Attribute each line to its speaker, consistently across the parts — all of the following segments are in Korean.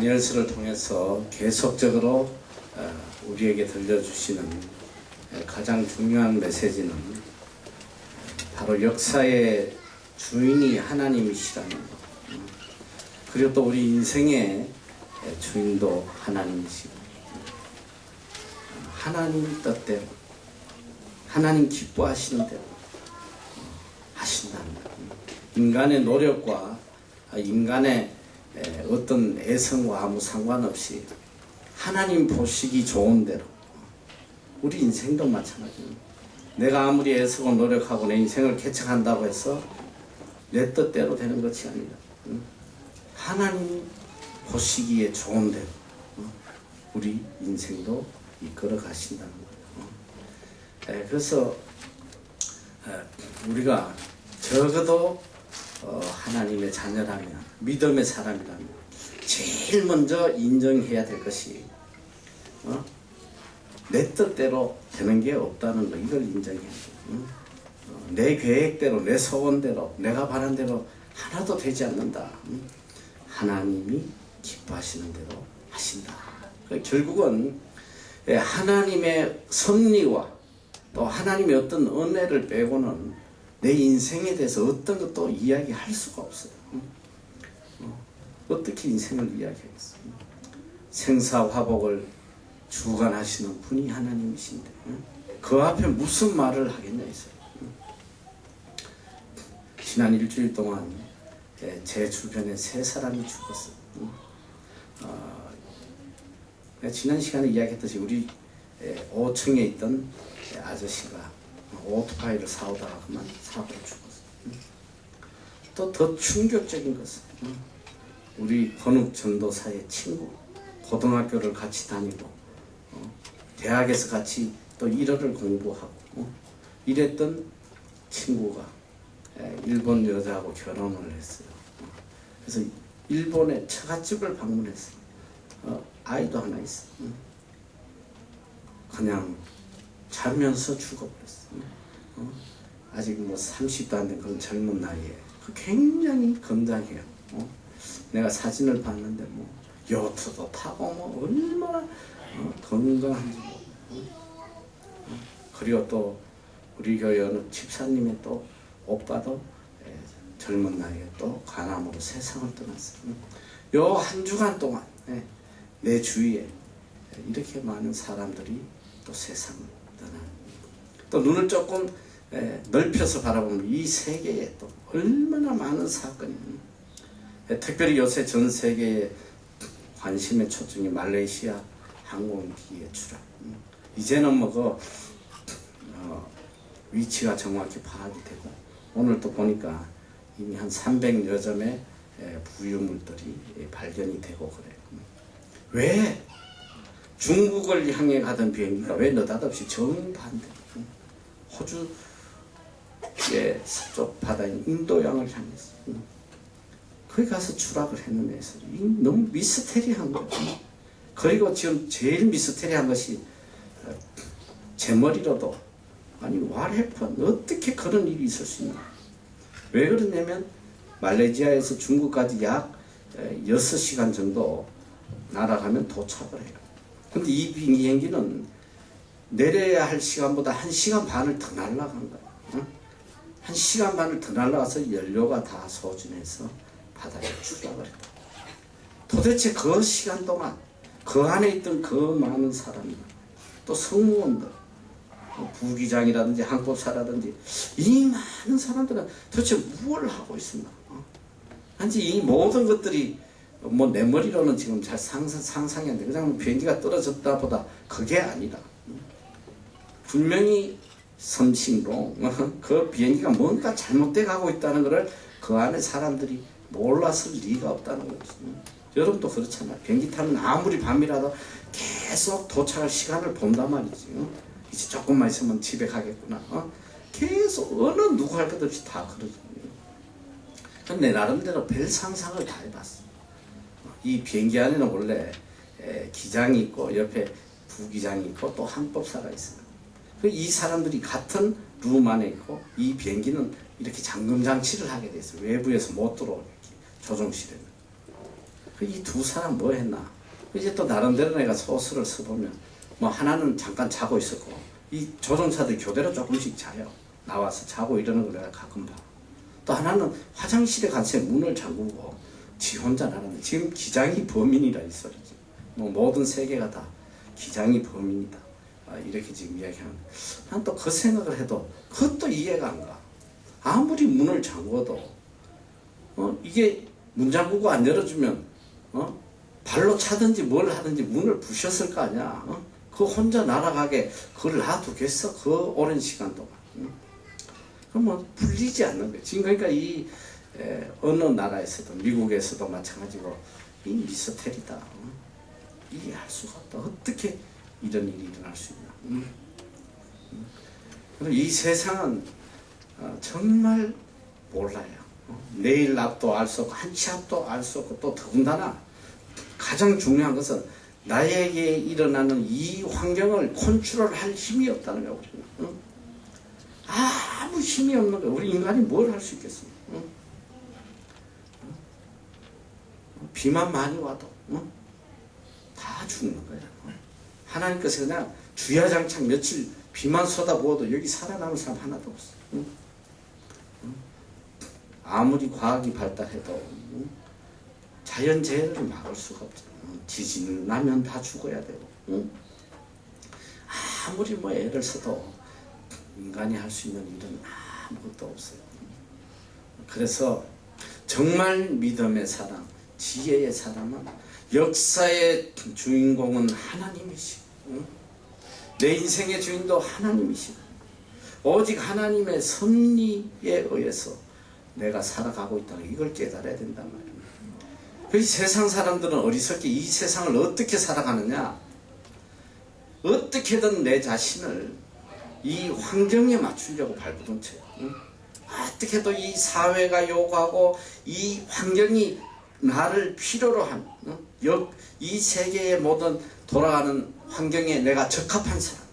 Speaker 1: 다니엘서를 통해서 계속적으로 우리에게 들려주시는 가장 중요한 메시지는 바로 역사의 주인이 하나님이시라는 것, 그리고 또 우리 인생의 주인도 하나님이시고, 하나님 뜻대로, 하나님 기뻐하시는 대로 하신다는 것. 인간의 노력과 인간의 어떤 애성과 아무 상관없이 하나님 보시기 좋은 대로, 우리 인생도 마찬가지입니다. 내가 아무리 애쓰고 노력하고 내 인생을 개척한다고 해서 내 뜻대로 되는 것이 아니라 하나님 보시기에 좋은 대로 우리 인생도 이끌어 가신다는 거예요. 그래서 우리가 적어도 하나님의 자녀라면, 믿음의 사람이라면 제일 먼저 인정해야 될 것이 내 뜻대로 되는 게 없다는 거, 이걸 인정해야 돼요. 내 계획대로, 내 소원대로, 내가 바란 대로 하나도 되지 않는다. 하나님이 기뻐하시는 대로 하신다. 결국은 하나님의 섭리와 또 하나님의 어떤 은혜를 빼고는 내 인생에 대해서 어떤 것도 이야기할 수가 없어요. 어떻게 인생을 이야기하겠어요? 생사화복을 주관하시는 분이 하나님이신데 그 앞에 무슨 말을 하겠냐 했어요. 지난 일주일 동안 제 주변에 3사람이 죽었어요. 지난 시간에 이야기했듯이 우리 5층에 있던 아저씨가 오토바이를 사오다가 그만 사고로 죽었어요. 또 더 충격적인 것은 우리 권욱 전도사의 친구, 고등학교를 같이 다니고 대학에서 같이 또 일어를 공부하고 이랬던 친구가 일본 여자하고 결혼을 했어요. 그래서 일본의 처갓집을 방문했어요. 아이도 하나 있어요. 그냥 자면서 죽어버렸어요. 아직 뭐 30도 안 된 그런 젊은 나이에 굉장히 건장해요. 내가 사진을 봤는데 뭐 요트도 타고 뭐 얼마나 건강한지. 그리고 또 우리 교회 어느 집사님의 또 오빠도 젊은 나이에 또 간암으로 세상을 떠났어요. 요 한 주간 동안 내 주위에 이렇게 많은 사람들이 또 세상을 떠나는, 또 눈을 조금 넓혀서 바라보면 이 세계에 또 얼마나 많은 사건이, 특별히 요새 전 세계의 관심의 초점이 말레이시아 항공기의 추락. 이제는 뭐 위치가 정확히 파악이 되고, 오늘 또 보니까 이미 한 300여 점의 부유물들이 발견이 되고 그래요. 왜 중국을 향해 가던 비행기가 왜 느닷없이 정반대 호주의 서쪽 바다인 인도양을 향해서 거기 가서 추락을 했는데 너무 미스테리한 거예요. 그리고 지금 제일 미스테리한 것이 제 머리로도 아니 what happened? 어떻게 그런 일이 있을 수 있나? 왜 그러냐면 말레이시아에서 중국까지 약 6시간 정도 날아가면 도착을 해요. 근데 이 비행기는 내려야 할 시간보다 1시간 반을 더 날아간 거예요. 1시간 반을 더 날아가서 연료가 다 소진해서 바다에 추락을 했다. 도대체 그 시간 동안 그 안에 있던 그 많은 사람들, 또 승무원들, 부기장이라든지 항법사라든지 이 많은 사람들은 도대체 무엇을 하고 있었나? 단지 이 모든 것들이 뭐 내 머리로는 지금 잘 상상이 안 돼. 그냥 비행기가 떨어졌다 보다 그게 아니라 분명히 something wrong, 그 비행기가 뭔가 잘못돼 가고 있다는 것을 그 안에 사람들이 몰랐을 리가 없다는 거죠. 여러분도 그렇잖아요. 비행기 타면 아무리 밤이라도 계속 도착할 시간을 본단 말이지. 이제 조금만 있으면 집에 가겠구나. 계속 어느 누구 할 것 없이 다 그러죠. 근데 내 나름대로 별 상상을 다 해봤어. 이 비행기 안에는 원래 기장이 있고 옆에 부기장이 있고 또 항법사가 있어요. 이 사람들이 같은 룸 안에 있고 이 비행기는 이렇게 잠금 장치를 하게 돼 있어요. 외부에서 못 들어오게 조종실에는. 이 두 사람 뭐 했나? 이제 또 나름대로 내가 소설을 써보면 뭐 하나는 잠깐 자고 있었고 이 조종사들 교대로 조금씩 자요. 나와서 자고 이러는 걸 내가 가끔 봐. 또 하나는 화장실에 가서 문을 잠그고 지 혼자 나가는. 지금 기장이 범인이라 이 소리지. 뭐 모든 세계가 다 기장이 범인이다. 이렇게 지금 이야기하는. 난 또 그 생각을 해도 그것도 이해가 안 가. 아무리 문을 잠궈도 이게 문 잠그고 안 열어주면 발로 차든지 뭘 하든지 문을 부셨을 거 아니야. 그 혼자 날아가게 그걸 놔두겠어? 그 오랜 시간 동안. 그럼 뭐 풀리지 않는 거예요. 지금 그러니까 이 어느 나라에서도 미국에서도 마찬가지고 이 미스테리다. 이해할 수가 없다. 어떻게 이런 일이 일어날 수 있나. 그리고 이 세상은 정말 몰라요. 내일 앞도 알 수 없고 한치 앞도 알 수 없고 또 더군다나 가장 중요한 것은 나에게 일어나는 이 환경을 컨트롤할 힘이 없다는 거예요. 아무 힘이 없는 거예요. 우리 인간이 뭘 할 수 있겠어요? 비만 많이 와도 다 죽는 거예요. 하나님께서 그냥 주야장창 며칠 비만 쏟아부어도 여기 살아남을 사람 하나도 없어. 아무리 과학이 발달해도 자연재해를 막을 수가 없잖아. 지진 나면 다 죽어야 되고 아무리 뭐 애를 써도 인간이 할 수 있는 일은 아무것도 없어요. 그래서 정말 믿음의 사람, 지혜의 사람은 역사의 주인공은 하나님이시고 내 인생의 주인도 하나님이시고 오직 하나님의 섭리에 의해서 내가 살아가고 있다는 이걸 깨달아야 된단 말이에요. 그 세상 사람들은 어리석게 이 세상을 어떻게 살아가느냐, 어떻게든 내 자신을 이 환경에 맞추려고 발부둥쳐요. 어떻게도 이 사회가 요구하고 이 환경이 나를 필요로 한 이 세계의 모든 돌아가는 환경에 내가 적합한 사람.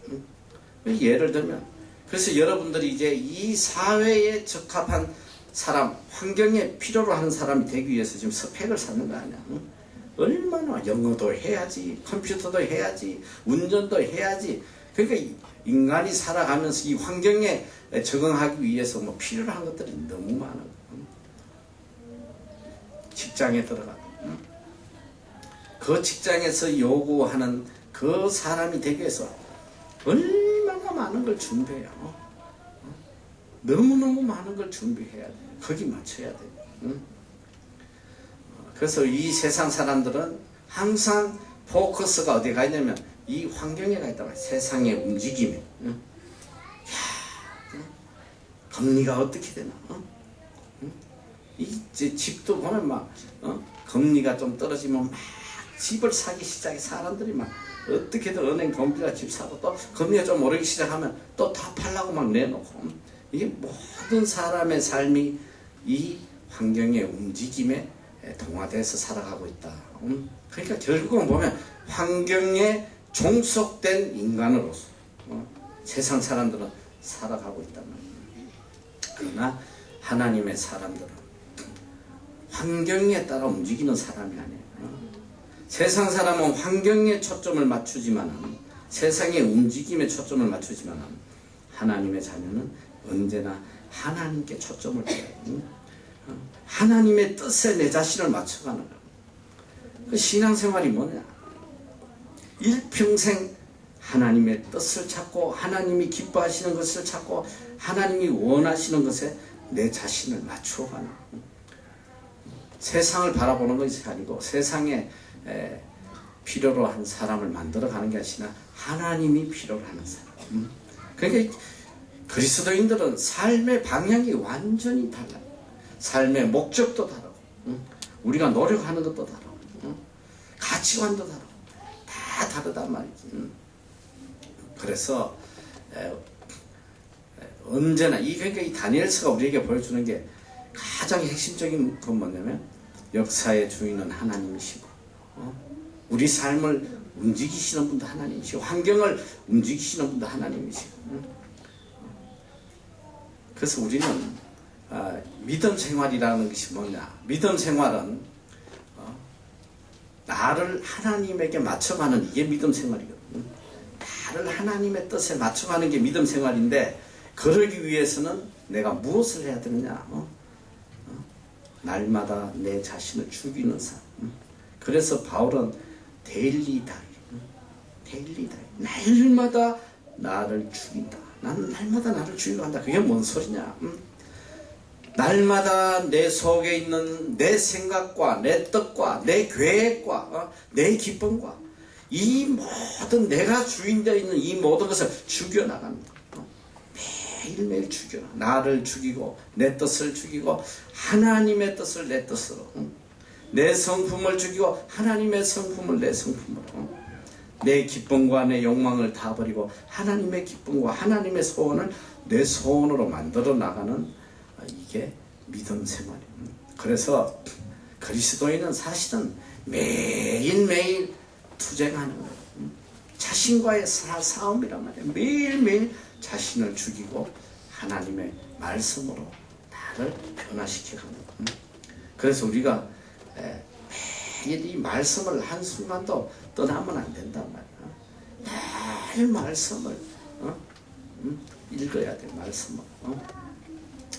Speaker 1: 예를 들면 그래서 여러분들이 이제 이 사회에 적합한 사람, 환경에 필요로 하는 사람이 되기 위해서 지금 스펙을 쌓는 거 아니야. 얼마나 영어도 해야지, 컴퓨터도 해야지, 운전도 해야지. 그러니까 인간이 살아가면서 이 환경에 적응하기 위해서 뭐 필요로 한 것들이 너무 많아. 직장에 들어가도 그 직장에서 요구하는 그 사람이 되기 위해서 얼마나 많은 걸 준비해요. 너무너무 많은 걸 준비해야 돼. 거기 맞춰야 돼. 그래서 이 세상 사람들은 항상 포커스가 어디에 가 있냐면 이 환경에 가 있단 말이야. 세상의 움직임에. 금리가 어떻게 되나? 이 집도 보면 막 금리가 좀 떨어지면 막 집을 사기 시작해. 사람들이 막 어떻게든 은행 돈 빌려 집 사고 또 금리가 좀 오르기 시작하면 또 다 팔라고 막 내놓고. 이게 모든 사람의 삶이 이 환경의 움직임에 동화돼서 살아가고 있다. 그러니까 결국은 보면 환경에 종속된 인간으로서 세상 사람들은 살아가고 있단 말이에요. 그러나 하나님의 사람들은 환경에 따라 움직이는 사람이 아니에요. 세상 사람은 환경에 초점을 맞추지만 세상의 움직임에 초점을 맞추지만 하나님의 자녀는 언제나 하나님께 초점을 둬요. 하나님의 뜻에 내 자신을 맞춰가는 거예요. 그 신앙생활이 뭐냐? 일평생 하나님의 뜻을 찾고 하나님이 기뻐하시는 것을 찾고 하나님이 원하시는 것에 내 자신을 맞추어가는 거예요. 세상을 바라보는 것이 아니고 세상에 필요로 한 사람을 만들어가는 것이 아니라 하나님이 필요로 하는 사람. 그러니까 그리스도인들은 삶의 방향이 완전히 달라요. 삶의 목적도 다르고 우리가 노력하는 것도 다르고 가치관도 다르고 다 다르단 말이지. 그래서 언제나 그러니까 이 다니엘서가 우리에게 보여주는 게 가장 핵심적인 건 뭐냐면 역사의 주인은 하나님이시고 우리 삶을 움직이시는 분도 하나님이시고 환경을 움직이시는 분도 하나님이시고. 그래서 우리는 믿음 생활이라는 것이 뭐냐? 믿음 생활은 나를 하나님에게 맞춰가는 이게 믿음 생활이거든요. 나를 하나님의 뜻에 맞춰가는 게 믿음 생활인데 그러기 위해서는 내가 무엇을 해야 되느냐? 날마다 내 자신을 죽이는 삶. 그래서 바울은 데일리 다이, 날마다 나를 죽인다. 나는 날마다 나를 죽이려 한다. 그게 뭔 소리냐? 날마다 내 속에 있는 내 생각과 내 뜻과 내 계획과 내 기쁨과 이 모든 내가 주인되어 있는 이 모든 것을 죽여나간다. 매일매일 죽여. 나를 죽이고 내 뜻을 죽이고 하나님의 뜻을 내 뜻으로, 내 성품을 죽이고 하나님의 성품을 내 성품으로, 내 기쁨과 내 욕망을 다 버리고 하나님의 기쁨과 하나님의 소원을 내 소원으로 만들어 나가는 이게 믿음 생활이에요. 그래서 그리스도인은 사실은 매일매일 투쟁하는 거예요. 자신과의 싸움이란 말이에요. 매일매일 자신을 죽이고 하나님의 말씀으로 나를 변화시켜가는 거예요. 그래서 우리가 매일 이 말씀을 한순간도 떠나면 안 된단 말이야. 매일 말씀을 읽어야 돼.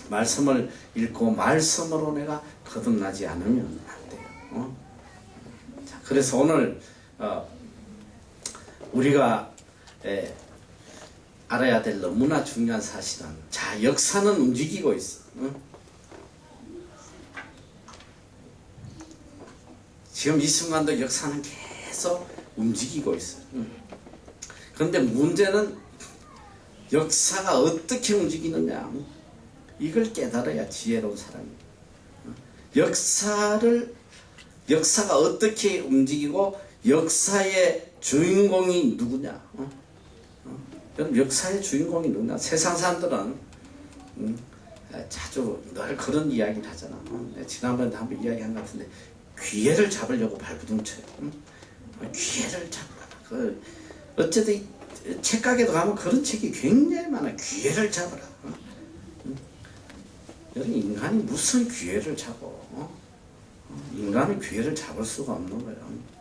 Speaker 1: 말씀을 읽고 말씀으로 내가 거듭나지 않으면 안 돼요. 자, 그래서 오늘 우리가 알아야 될 너무나 중요한 사실은, 자, 역사는 움직이고 있어. 지금 이 순간도 역사는 계속 움직이고 있어. 그런데 문제는 역사가 어떻게 움직이느냐, 이걸 깨달아야 지혜로운 사람이야. 역사가 어떻게 움직이고 역사의 주인공이 누구냐? 여러분, 역사의 주인공이 누구냐? 세상 사람들은 자주 늘 그런 이야기를 하잖아. 지난번에도 한번 이야기한 것 같은데, 기회를 잡으려고 발부둥쳐요. 기회를 잡아라. 어쨌든 책가게도 가면 그런 책이 굉장히 많아. 기회를 잡아라. 여러분, 인간이 무슨 기회를 잡어? 인간은 기회를 잡을 수가 없는 거예요.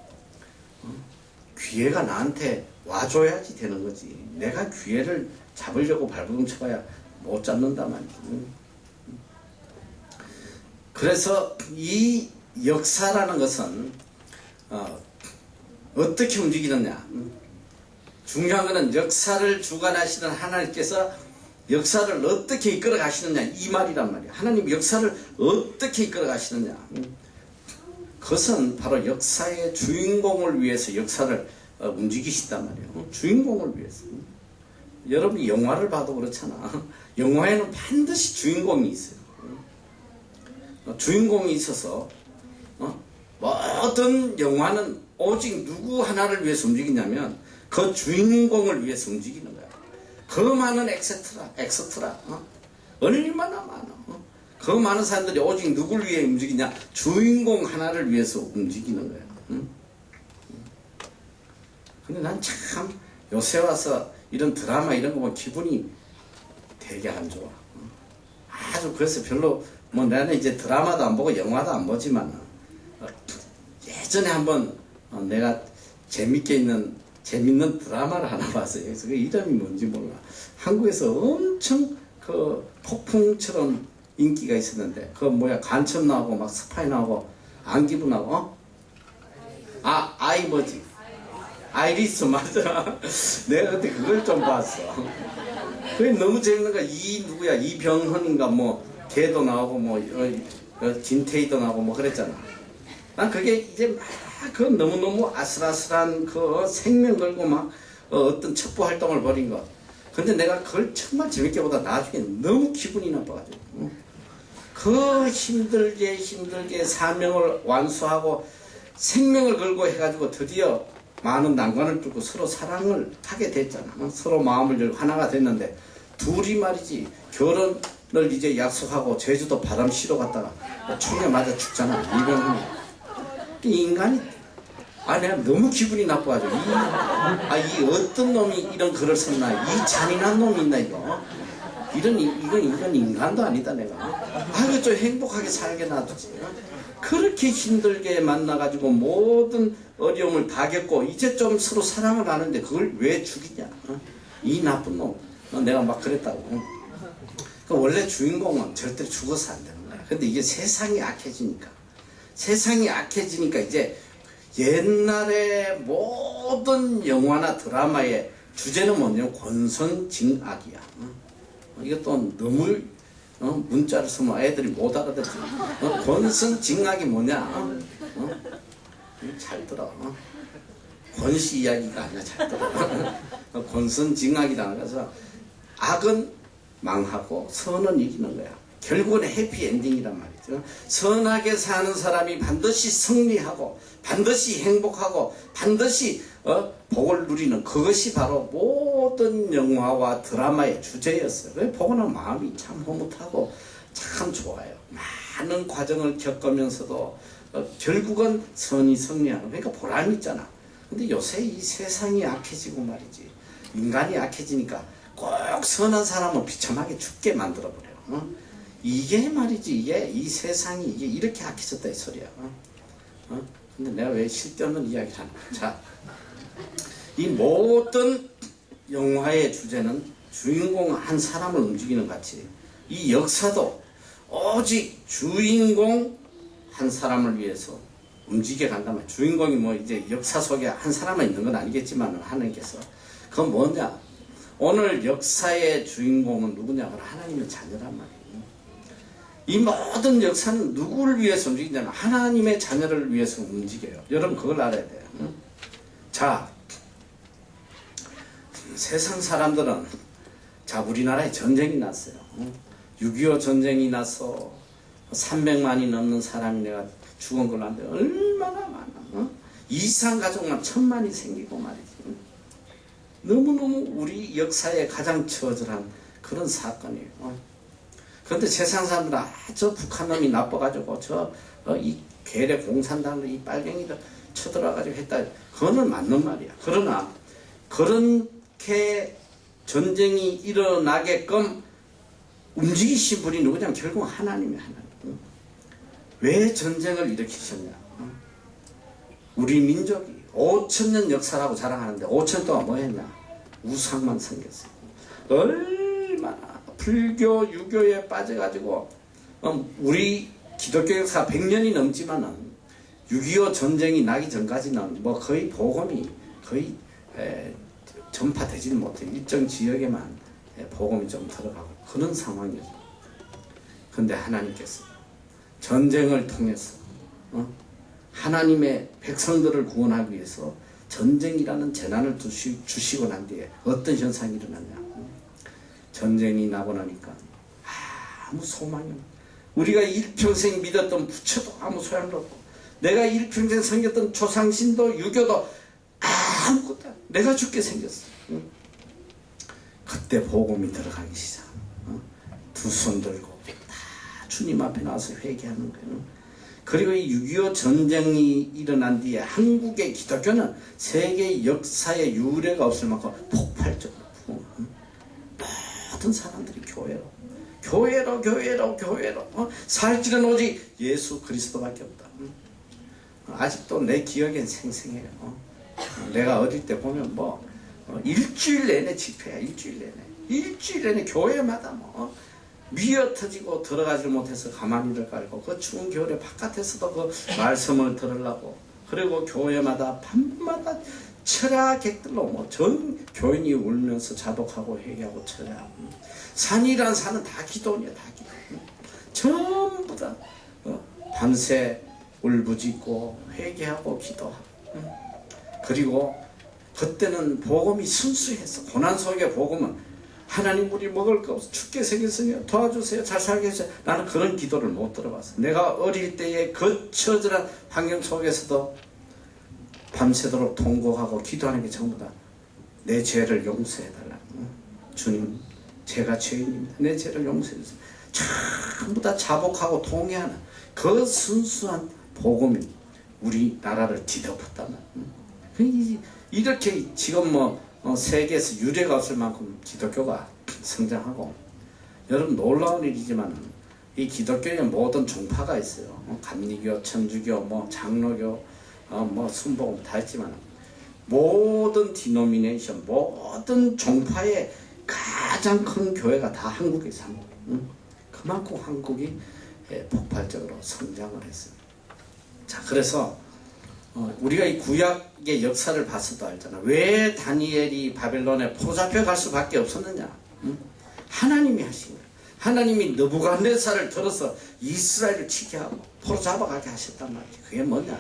Speaker 1: 기회가 나한테 와줘야지 되는 거지. 내가 기회를 잡으려고 발버둥 쳐봐야 못 잡는단 말이지. 그래서 이 역사라는 것은 어떻게 움직이느냐. 중요한 것은 역사를 주관하시는 하나님께서 역사를 어떻게 이끌어 가시느냐, 이 말이란 말이야. 하나님 역사를 어떻게 이끌어 가시느냐. 그것은 바로 역사의 주인공을 위해서 역사를 움직이신단 말이에요. 주인공을 위해서. 여러분이 영화를 봐도 그렇잖아. 영화에는 반드시 주인공이 있어요. 주인공이 있어서 모든 영화는 오직 누구 하나를 위해서 움직이냐면 그 주인공을 위해서 움직이는 거야. 그 많은 엑스트라 얼마나 많아. 그 많은 사람들이 오직 누굴 위해 움직이냐? 주인공 하나를 위해서 움직이는 거야. 근데 난 참 요새 와서 이런 드라마 이런 거 보면 기분이 되게 안 좋아. 아주 그래서 별로 나는 이제 드라마도 안 보고 영화도 안 보지만 예전에 한번 내가 재밌는 드라마를 하나 봤어요. 그래서 그 이름이 뭔지 몰라. 한국에서 엄청 그 폭풍처럼 인기가 있었는데, 그 간첩 나오고 막 스파이 나오고 안기부 나오고 뭐지? 아이리스, 맞아. 내가 그때 그걸 좀 봤어. 그게 너무 재밌는 거야. 이병헌인가 걔도 나오고 김태희도 나오고 그랬잖아. 난 그게 이제 그 너무너무 아슬아슬한 그 생명 걸고 어떤 첩보 활동을 벌인 거. 근데 내가 그걸 정말 재밌게 보다 나중에 너무 기분이 나빠가지고, 그 힘들게 사명을 완수하고 생명을 걸고 해가지고 드디어 많은 난관을 뚫고 서로 사랑을 하게 됐잖아. 서로 마음을 열고 하나가 됐는데, 둘이 말이지 결혼을 이제 약속하고 제주도 바람 쉬러 갔다가 총에 맞아 죽잖아. 이병헌이. 인간이 내가 너무 기분이 나빠가지고 이 어떤 놈이 이런 글을 썼나, 이 잔인한 놈이 있나 이거. 이건 인간도 아니다 내가. 아이고 좀 행복하게 살게 놔두지. 그렇게 힘들게 만나가지고 모든 어려움을 다 겪고 이제 좀 서로 사랑을 하는데 그걸 왜 죽이냐? 이 나쁜 놈. 내가 막 그랬다고. 원래 주인공은 절대로 죽어서 안 되는 거야. 근데 이게 세상이 악해지니까 이제 옛날에 모든 영화나 드라마의 주제는 뭐냐면 권선징악이야. 이것도 너무 문자를 쓰면 애들이 못 알아듣지. 권선징악이 뭐냐? 잘 들어. 권씨 이야기가 아니라 잘 들어. 권선징악이라는 것은 악은 망하고 선은 이기는 거야. 결국은 해피엔딩이란 말이죠. 선하게 사는 사람이 반드시 승리하고 반드시 행복하고 반드시 복을 누리는 그것이 바로 모든 영화와 드라마의 주제였어요. 그래서 보고 나면 마음이 참 흐뭇하고 참 좋아요. 많은 과정을 겪으면서도 결국은 선이 승리하는, 그러니까 보람이 있잖아. 근데 요새 이 세상이 악해지고 말이지, 인간이 악해지니까 꼭 선한 사람은 비참하게 죽게 만들어버려요. 이게 말이지, 이게 이 세상이 이게 이렇게 악해졌다 이 소리야. 근데 내가 왜 쓸데없는 이야기를 하는 거야. 자, 이 모든 영화의 주제는 주인공 한 사람을 움직이는 같이 이 역사도 오직 주인공 한 사람을 위해서 움직여 간다면, 주인공이 뭐 이제 역사 속에 한 사람만 있는 건 아니겠지만 하나님께서, 그건 뭐냐, 오늘 역사의 주인공은 누구냐? 하나님의 자녀란 말이에요. 이 모든 역사는 누구를 위해서 움직이냐면 하나님의 자녀를 위해서 움직여요. 여러분 그걸 알아야 돼요. 자, 세상 사람들은, 자, 우리나라에 전쟁이 났어요. 6.25 전쟁이 나서 300만이 넘는 사람이 내가 죽은 걸로 하는데 얼마나 많아. 이산가족만 1000만이 생기고 말이지. 너무너무 우리 역사에 가장 처절한 그런 사건이에요. 그런데 세상 사람들은 저 북한놈이 나빠가지고 이 괴뢰 공산당들 이 빨갱이들 쳐들어가지고 했다. 그거는 맞는 말이야. 그러나 그렇게 전쟁이 일어나게끔 움직이신 분이 누구냐면 결국 하나님이 하나님. 왜 전쟁을 일으키셨냐? 우리 민족이 5000년 역사라고 자랑하는데 5000년 동안 뭐 했냐? 우상만 섬겼어요. 얼마나 불교, 유교에 빠져가지고 우리 기독교 역사 100년이 넘지만은 6.25 전쟁이 나기 전까지는 뭐 거의 복음이 거의 전파되지는 못해. 일정 지역에만 복음이 좀 들어가고 그런 상황이었어요. 그런데 하나님께서 전쟁을 통해서 하나님의 백성들을 구원하기 위해서 전쟁이라는 재난을 주시고 난 뒤에 어떤 현상이 일어났냐? 전쟁이 나고 나니까 아무 소망이 없는, 우리가 일평생 믿었던 부처도 아무 소용도 없고, 내가 일평생 섬겼던 조상신도 유교도 아무것도 안, 내가 죽게 생겼어. 그때 복음이 들어가기 시작. 두 손 들고 다 주님 앞에 나와서 회개하는 거예요. 그리고 이 6.25 전쟁이 일어난 뒤에 한국의 기독교는 세계 역사에 유례가 없을 만큼 폭발적으로 모든 사람들이 교회로 살 길은 오직 예수 그리스도밖에 없다. 아직도 내 기억엔 생생해요. 내가 어릴 때 보면 뭐 일주일 내내 집회야. 일주일 내내 교회마다 뭐 미어 터지고 들어가지 못해서 가만히를 깔고 그 추운 겨울에 바깥에서도 그 말씀을 들으려고, 그리고 교회마다 밤마다 철야객들로 뭐 전 교인이 울면서 자독하고 회개하고 철야. 산이란 산은 다 기도원이야. 다 기도. 전부 다 밤새 울부짖고 회개하고 기도하고. 그리고 그때는 복음이 순수했어. 고난 속의 복음은 하나님 우리 먹을 거 없어 죽게 생겼으니 도와주세요, 잘 살게 해주세요. 나는 그런 기도를 못 들어봤어. 내가 어릴 때의 그 처절한 환경 속에서도 밤새도록 통곡하고 기도하는 게 전부 다 내 죄를 용서해달라. 주님, 제가 죄인입니다. 내 죄를 용서해주세요. 전부 다 자복하고 통회하는 그 순수한 복음이 우리나라를 뒤덮었단 말이야. 이렇게 지금 뭐 세계에서 유례가 없을 만큼 기독교가 성장하고, 여러분 놀라운 일이지만 이 기독교에 모든 종파가 있어요. 감리교, 천주교, 뭐 장로교, 뭐 순복음 다 있지만 모든 디노미네이션, 모든 종파의 가장 큰 교회가 다 한국에 있어요. 한국. 그만큼 한국이 폭발적으로 성장을 했어요. 자, 그래서 우리가 이 구약의 역사를 봤어도 알잖아. 왜 다니엘이 바벨론에 포잡혀 갈 수밖에 없었느냐? 하나님이 하신 거예요. 하나님이 느부갓네살을 들어서 이스라엘을 치게 하고 포로잡아가게 하셨단 말이지. 그게 뭐냐?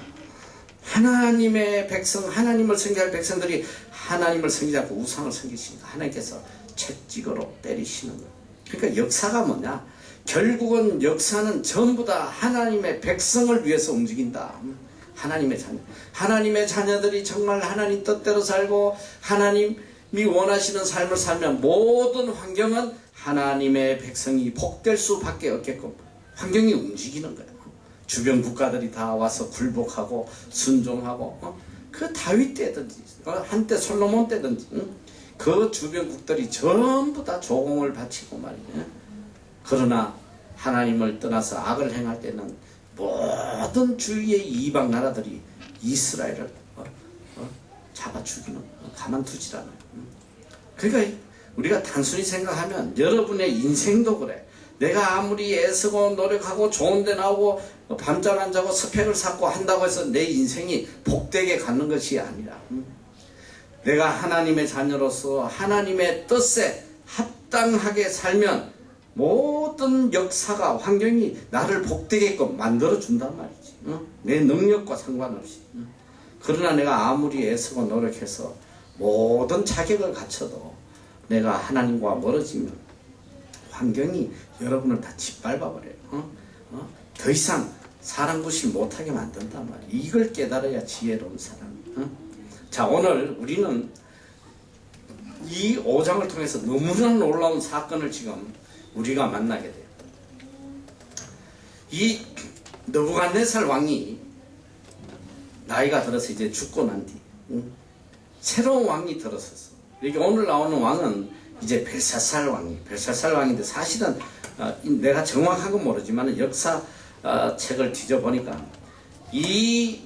Speaker 1: 하나님의 백성, 하나님을 섬기할 백성들이 하나님을 섬기지 않고 우상을 섬기시니까 하나님께서 채찍으로 때리시는 거예요. 그러니까 역사가 뭐냐? 결국은 역사는 전부 다 하나님의 백성을 위해서 움직인다. 하나님의 자녀. 하나님의 자녀들이 정말 하나님 뜻대로 살고 하나님이 원하시는 삶을 살면 모든 환경은 하나님의 백성이 복될 수밖에 없게끔 환경이 움직이는 거예요. 주변 국가들이 다 와서 굴복하고 순종하고 그 다윗 때든지 한때 솔로몬 때든지 그 주변국들이 전부 다 조공을 바치고 말이에요. 그러나 하나님을 떠나서 악을 행할 때는 모든 주위의 이방 나라들이 이스라엘을 잡아 죽이는, 가만두질 않아요. 그러니까 우리가 단순히 생각하면 여러분의 인생도 그래. 내가 아무리 애쓰고 노력하고 좋은 데 나오고 밤잠 안 자고 스펙을 쌓고 한다고 해서 내 인생이 복되게 가는 것이 아니라 내가 하나님의 자녀로서 하나님의 뜻에 합당하게 살면 모든 역사가 환경이 나를 복되게끔 만들어준단 말이지. 내 능력과 상관없이. 그러나 내가 아무리 애쓰고 노력해서 모든 자격을 갖춰도 내가 하나님과 멀어지면 환경이 여러분을 다 짓밟아버려요. 더 이상 사람 구실 못하게 만든단 말이에요. 이걸 깨달아야 지혜로운 사람. 자, 오늘 우리는 이 5장을 통해서 너무나 놀라운 사건을 지금 우리가 만나게 돼요. 이 느부갓네살 왕이 나이가 들어서 이제 죽고 난 뒤 새로운 왕이 들어섰어. 여기 오늘 나오는 왕은 이제 벨사살 왕이에요. 벨사살 왕인데 사실은 내가 정확한 건 모르지만 역사 책을 뒤져보니까 이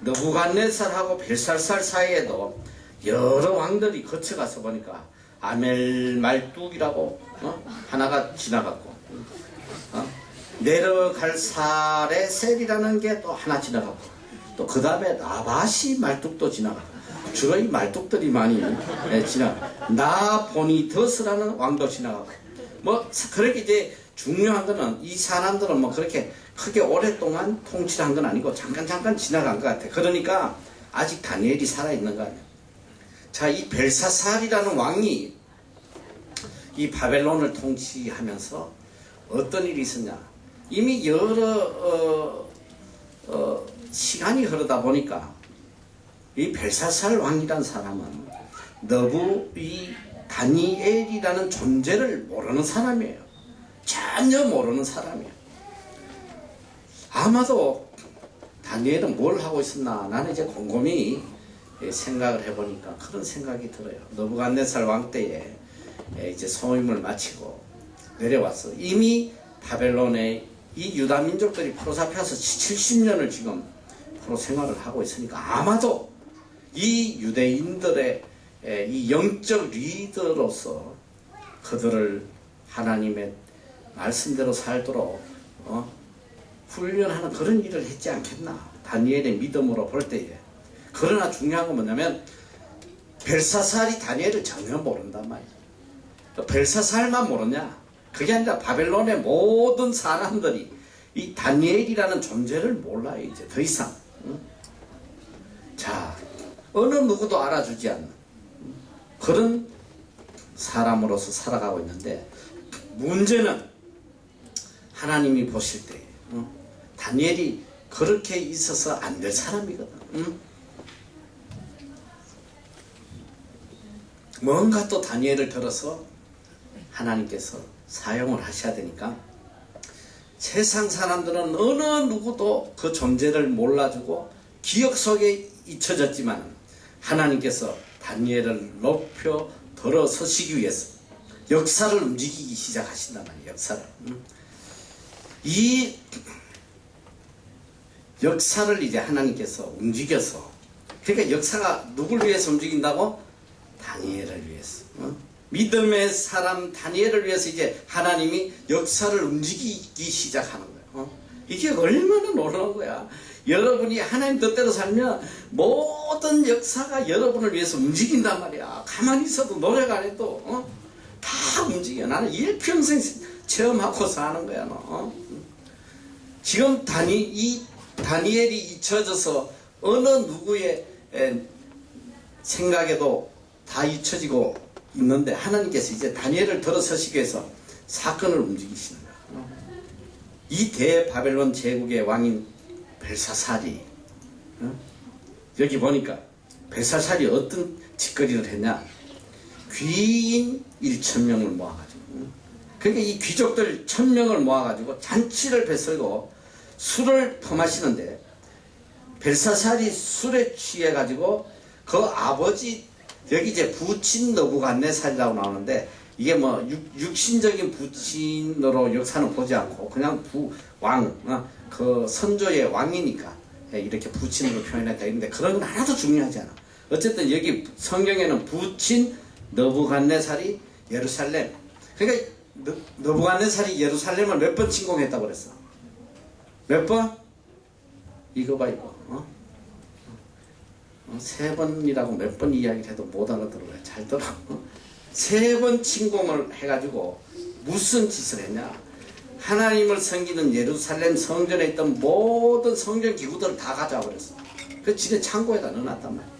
Speaker 1: 느부갓네살하고 벨사살 사이에도 여러 왕들이 거쳐가서 보니까 아멜말뚝이라고 하나가 지나갔고 네르갈살의 셀이라는 게 또 하나 지나갔고 또 그 다음에 나바시 말뚝도 지나갔고 주로 이 말뚝들이 많이 지나가. 나보니더스라는 왕도 지나가고 뭐 그렇게 이제 중요한 거는 이 사람들은 뭐 그렇게 크게 오랫동안 통치를 한 건 아니고 잠깐 지나간 것 같아. 그러니까 아직 다니엘이 살아있는 거 아니야. 자, 이 벨사살이라는 왕이 이 바벨론을 통치하면서 어떤 일이 있었냐. 이미 여러 시간이 흐르다 보니까 이 벨사살 왕이란 사람은 이 다니엘이라는 존재를 모르는 사람이에요. 전혀 모르는 사람이에요. 아마도 다니엘은 뭘 하고 있었나 나는 이제 곰곰이 생각을 해보니까 그런 생각이 들어요. 느부갓네살 왕 때에 이제 소임을 마치고 내려와서 이미 바벨론에 이 유다 민족들이 포로잡혀서 70년을 지금 포로 생활을 하고 있으니까 아마도 이 유대인들의 이 영적 리더로서 그들을 하나님의 말씀대로 살도록 훈련하는 그런 일을 했지 않겠나. 다니엘의 믿음으로 볼 때에. 그러나 중요한 건 뭐냐면 벨사살이 다니엘을 전혀 모른단 말이야. 벨사살만 모르냐? 그게 아니라 바벨론의 모든 사람들이 이 다니엘이라는 존재를 몰라요. 이제 더 이상. 자, 어느 누구도 알아주지 않는 그런 사람으로서 살아가고 있는데 문제는 하나님이 보실 때 다니엘이 그렇게 있어서 안 될 사람이거든. 뭔가 또 다니엘을 들어서 하나님께서 사용을 하셔야 되니까 세상 사람들은 어느 누구도 그 존재를 몰라주고 기억 속에 잊혀졌지만 하나님께서 다니엘을 높여 들어서시기 위해서 역사를 움직이기 시작하신단 말이에요. 역사를. 이 역사를 이제 하나님께서 움직여서, 그러니까 역사가 누굴 위해서 움직인다고? 다니엘을 위해서. 믿음의 사람 다니엘을 위해서 이제 하나님이 역사를 움직이기 시작하는 거예요. 이게 얼마나 놀라운 거야. 여러분이 하나님 뜻대로 살면 모든 역사가 여러분을 위해서 움직인단 말이야. 가만히 있어도 노력 안 해도 다 움직여. 나는 일평생 체험하고 사는 거야. 너. 지금 이 다니엘이 잊혀져서 어느 누구의 생각에도 다 잊혀지고 있는데, 하나님께서 이제 다니엘을 들어서시기 위해서 사건을 움직이시는 거야. 이 대바벨론 제국의 왕인 벨사살이, 여기 보니까 벨사살이 어떤 짓거리를 했냐. 귀인 1,000명을 모아가지고, 그러니까 이 귀족들 1,000명을 모아가지고 잔치를 베풀고 술을 퍼마시는데, 벨사살이 술에 취해가지고 그 아버지, 여기 이제 부친 느부갓네살이라고 나오는데, 이게 뭐 육신적인 부친으로 역사는 보지 않고 그냥 왕, 그 선조의 왕이니까 이렇게 부친으로 표현했다 했는데, 그런 건 하나도 중요하지 않아. 어쨌든 여기 성경에는 부친 느부갓네살이 예루살렘, 그러니까 느부갓네살이 예루살렘을 몇 번 침공했다고 그랬어? 몇 번? 이거 봐, 이거. 3번이라고 몇 번 이야기를 해도 못 알아들어요. 잘 들어. 3번 침공을 해가지고 무슨 짓을 했냐. 하나님을 섬기는 예루살렘 성전에 있던 모든 성전 기구들을 다 가져와 버렸어. 그 지네 창고에다 넣어놨단 말이야.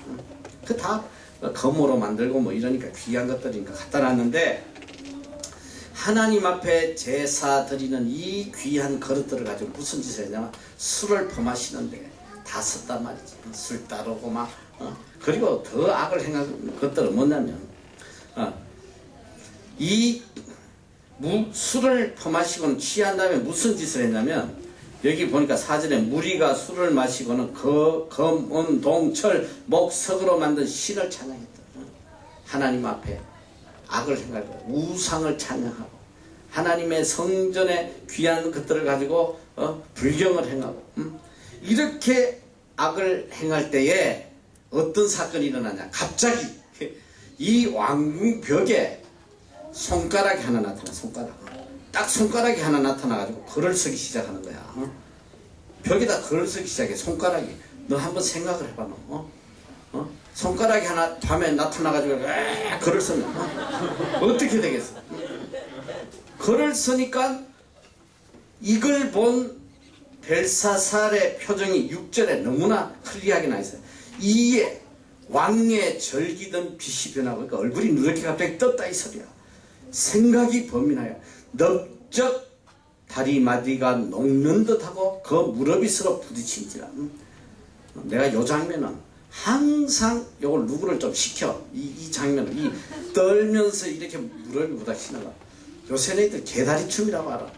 Speaker 1: 그 다 금으로 만들고 뭐 이러니까 귀한 것들이니까 갖다 놨는데, 하나님 앞에 제사 드리는 이 귀한 그릇들을 가지고 무슨 짓을 했냐면 술을 퍼마시는데 다 썼단 말이지. 술 따르고 막. 그리고 더 악을 행한 것들은 뭐냐면, 이 술을 퍼마시고는 취한 다음에 무슨 짓을 했냐면, 여기 보니까 사전에 무리가 술을 마시고는 금, 은, 동, 철, 목, 석으로 만든 신을 찬양했다. 하나님 앞에 악을 행하고 우상을 찬양하고 하나님의 성전에 귀한 것들을 가지고 불경을 행하고, 이렇게 악을 행할 때에 어떤 사건이 일어나냐. 갑자기 이 왕궁 벽에 손가락이 하나 나타나. 딱 손가락이 하나 나타나가지고 글을 쓰기 시작하는 거야. 벽에다 글을 쓰기 시작해. 손가락이. 너 한번 생각을 해봐. 너. 손가락이 하나 밤에 나타나가지고 글을 쓰면 어떻게 되겠어? 글을 쓰니까 이걸 본 벨사살의 표정이 6절에 너무나 클리어하게 나 있어요. 이에 왕의 절기던 빛이 변하고, 그러니까 얼굴이 누렇게 갑자기 떴다 이 소리야. 생각이 범민하여 넓적 다리마디가 녹는 듯하고 그 무릎이 서로 부딪힌지라. 내가 요 장면은 항상 요걸 누구를 좀 시켜. 이 장면을 떨면서 이렇게 무릎이 부딪히는 거. 요새 애들 개다리춤이라고 알아.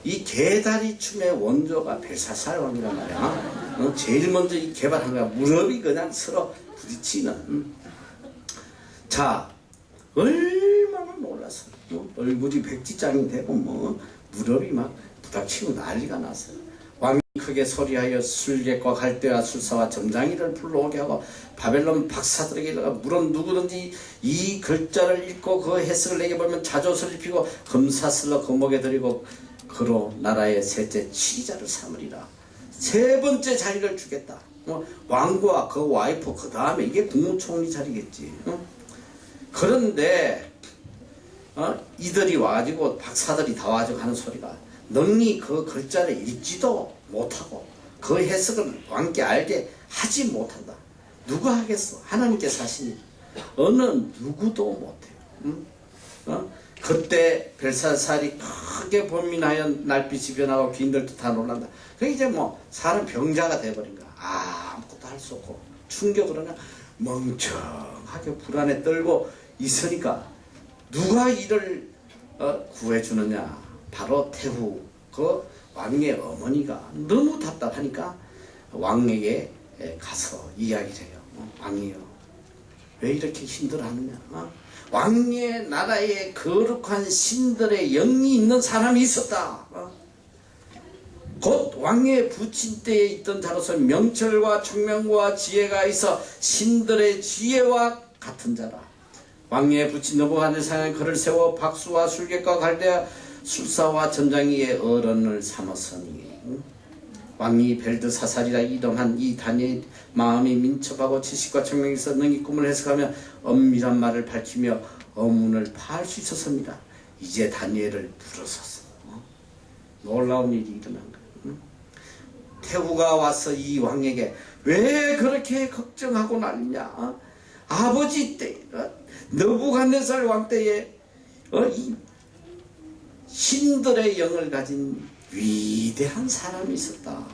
Speaker 1: 이 개다리춤의 원조가 벨사살 왕이란 말이야. 제일 먼저 이 개발한 거야. 무릎이 그냥 서로 부딪히는. 자, 얼마나 놀랐어. 얼굴이 백지장이 되고 무릎이 막 부닥치고 난리가 났어요. 왕이 크게 소리하여 술객과 갈대와 술사와 점장이를 불러오게 하고 바벨론 박사들에게 물론 누구든지 이 글자를 읽고 그 해석을 내게 보면 자조를 입히고 금사슬로 금목에 드리고 그로 나라의 셋째 치자를 삼으리라. 3번째 자리를 주겠다. 왕과 그 와이프, 그 다음에 이게 국무총리 자리겠지. 그런데 이들이 와가지고 박사들이 다 와가지고 하는 소리가, 능히 그 글자를 읽지도 못하고 그 해석을 왕께 알게 하지 못한다. 누가 하겠어? 하나님께서 하시니 어느 누구도 못해요. 그때 벨사살이 크게 범민하여 날빛이 변하고 귀인들도 다 놀란다. 그게 이제 뭐 사람 병자가 돼버린 거야. 아무것도 할 수 없고 충격을 그러나 멍청하게 불안에 떨고 있으니까 누가 이를 구해주느냐. 바로 태후 그 왕의 어머니가 너무 답답하니까 왕에게 가서 이야기를 해요. 왕이요, 왜 이렇게 힘들어하느냐. 왕의 나라에 거룩한 신들의 영이 있는 사람이 있었다. 곧 왕의 부친 때에 있던 자로서 명철과 총명과 지혜가 있어 신들의 지혜와 같은 자라. 왕의 부친 느부갓네살은 그를 세워 박수와 술객과 갈대아 술사와 전장이의 어른을 삼았으니 왕이 벨드사살이라 이름한 이 다니엘 마음이 민첩하고 지식과 총명이 있어 능히 꿈을 해석하며 엄밀한 말을 밝히며 어문을 파할 수 있었습니다. 이제 다니엘을 부르소서. 놀라운 일이 일어난 거예요. 태후가 와서 이 왕에게 왜 그렇게 걱정하고 난리냐. 아버지 때 느부갓네살 왕 때에 이 신들의 영을 가진 위대한 사람이 있었다.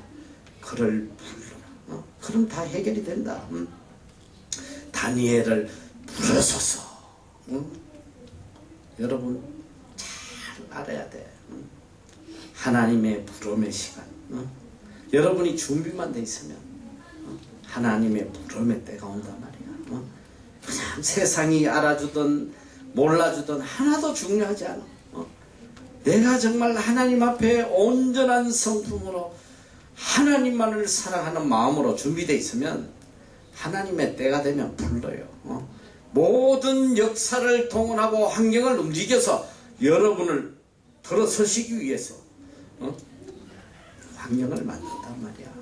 Speaker 1: 그를 불러라. 그럼 다 해결이 된다. 다니엘을 부르소서. 여러분 잘 알아야 돼. 하나님의 부름의 시간. 여러분이 준비만 돼 있으면 하나님의 부름의 때가 온단 말이야. 그냥 세상이 알아주든 몰라주든 하나도 중요하지 않아. 내가 정말 하나님 앞에 온전한 성품으로 하나님만을 사랑하는 마음으로 준비되어 있으면 하나님의 때가 되면 불러요. 모든 역사를 동원하고 환경을 움직여서 여러분을 들어서시기 위해서 환경을 만든단 말이야.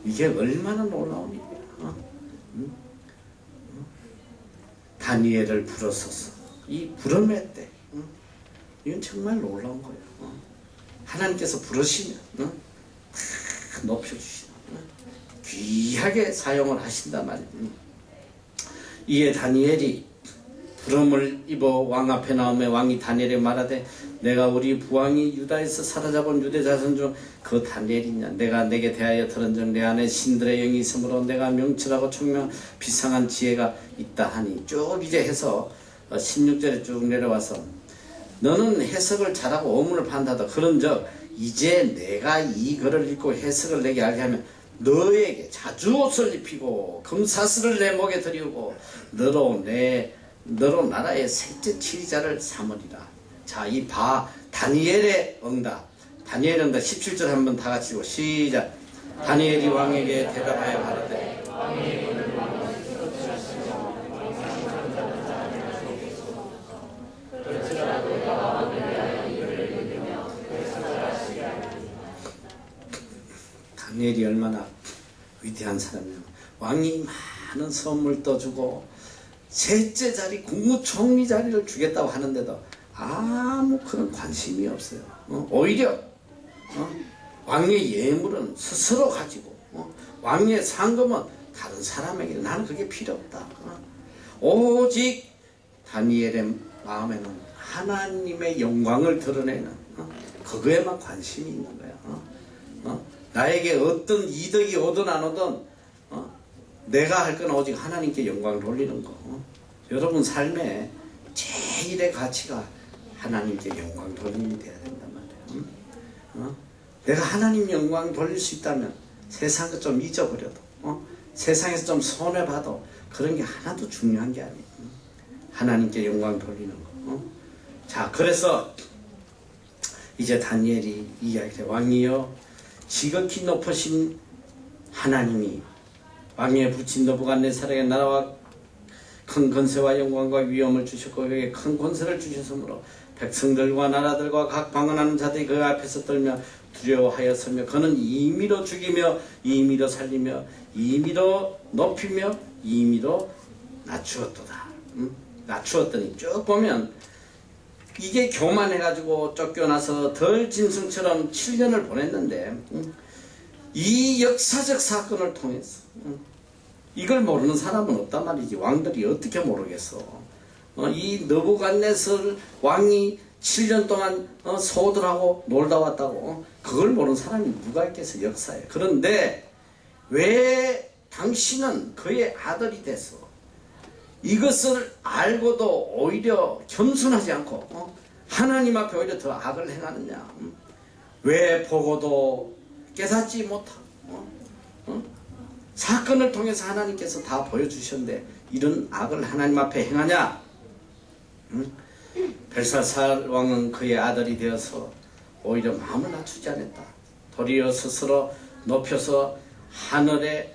Speaker 1: 이게 얼마나 놀라운 일이야. 다니엘을 부르소서. 이 부름의 때 이건 정말 놀라운 거예요. 하나님께서 부르시면 높여주시는 귀하게 사용을 하신단 말이에요. 이에 다니엘이 부름을 입어 왕 앞에 나오며 왕이 다니엘에 말하되 내가 우리 부왕이 유다에서 사로잡은 유대 자손 중 그 다니엘이냐. 내가 내게 대하여 들은즉 내 안에 신들의 영이 있으므로 내가 명철하고 총명 비상한 지혜가 있다 하니 쭉 이제 해서 16절에 쭉 내려와서 너는 해석을 잘하고 어문을 판다다. 그런즉 이제 내가 이 글을 읽고 해석을 내게 알게 하면 너에게 자주옷을 입히고 금사슬을 내 목에 들이우고 너로 나라의 셋째 치리자를 삼으리라. 자, 이 다니엘의 응답. 다니엘의 응답 17절 한번 다 같이 읽고 시작. 다니엘이 왕에게 대답하여 말하되 다니엘이 얼마나 위대한 사람이냐면 왕이 많은 선물 떠주고 셋째 자리 국무총리 자리를 주겠다고 하는데도 아무 그런 관심이 없어요. 오히려 왕의 예물은 스스로 가지고 왕의 상금은 다른 사람에게 나는 그게 필요 없다. 오직 다니엘의 마음에는 하나님의 영광을 드러내는 그거에만 관심이 있는 거야. 나에게 어떤 이득이 오든 안 오든 내가 할 건 오직 하나님께 영광을 돌리는 거. 여러분 삶의 제일의 가치가 하나님께 영광 돌림이 돼야 된단 말이에요. 내가 하나님 영광 돌릴 수 있다면 세상을 좀 잊어버려도 세상에서 좀 손해봐도 그런 게 하나도 중요한 게 아니에요. 하나님께 영광 돌리는 거. 자, 그래서 이제 다니엘이 이야기해. 왕이여 지극히 높으신 하나님이 왕의 부친 느부갓네살에게 나라와 큰 권세와 영광과 위엄을 주셨고 그에게 큰 권세를 주셨으므로 백성들과 나라들과 각 방언하는 자들이 그 앞에서 떨며 두려워하였으며 그는 임의로 죽이며 임의로 살리며 임의로 높이며 임의로 낮추었도다. 낮추었더니 쭉 보면 이게 교만해가지고 쫓겨나서 덜 짐승처럼 7년을 보냈는데 이 역사적 사건을 통해서 이걸 모르는 사람은 없단 말이지. 왕들이 어떻게 모르겠어. 이 느부갓네살 왕이 7년 동안 소들하고 놀다 왔다고 그걸 모르는 사람이 누가 있겠어 역사에. 그런데 왜 당신은 그의 아들이 됐어? 이것을 알고도 오히려 겸손하지 않고 하나님 앞에 오히려 더 악을 행하느냐? 왜 보고도 깨닫지 못하고 사건을 통해서 하나님께서 다 보여주셨는데 이런 악을 하나님 앞에 행하냐? 벨사살 왕은 그의 아들이 되어서 오히려 마음을 낮추지 않았다. 도리어 스스로 높여서 하늘의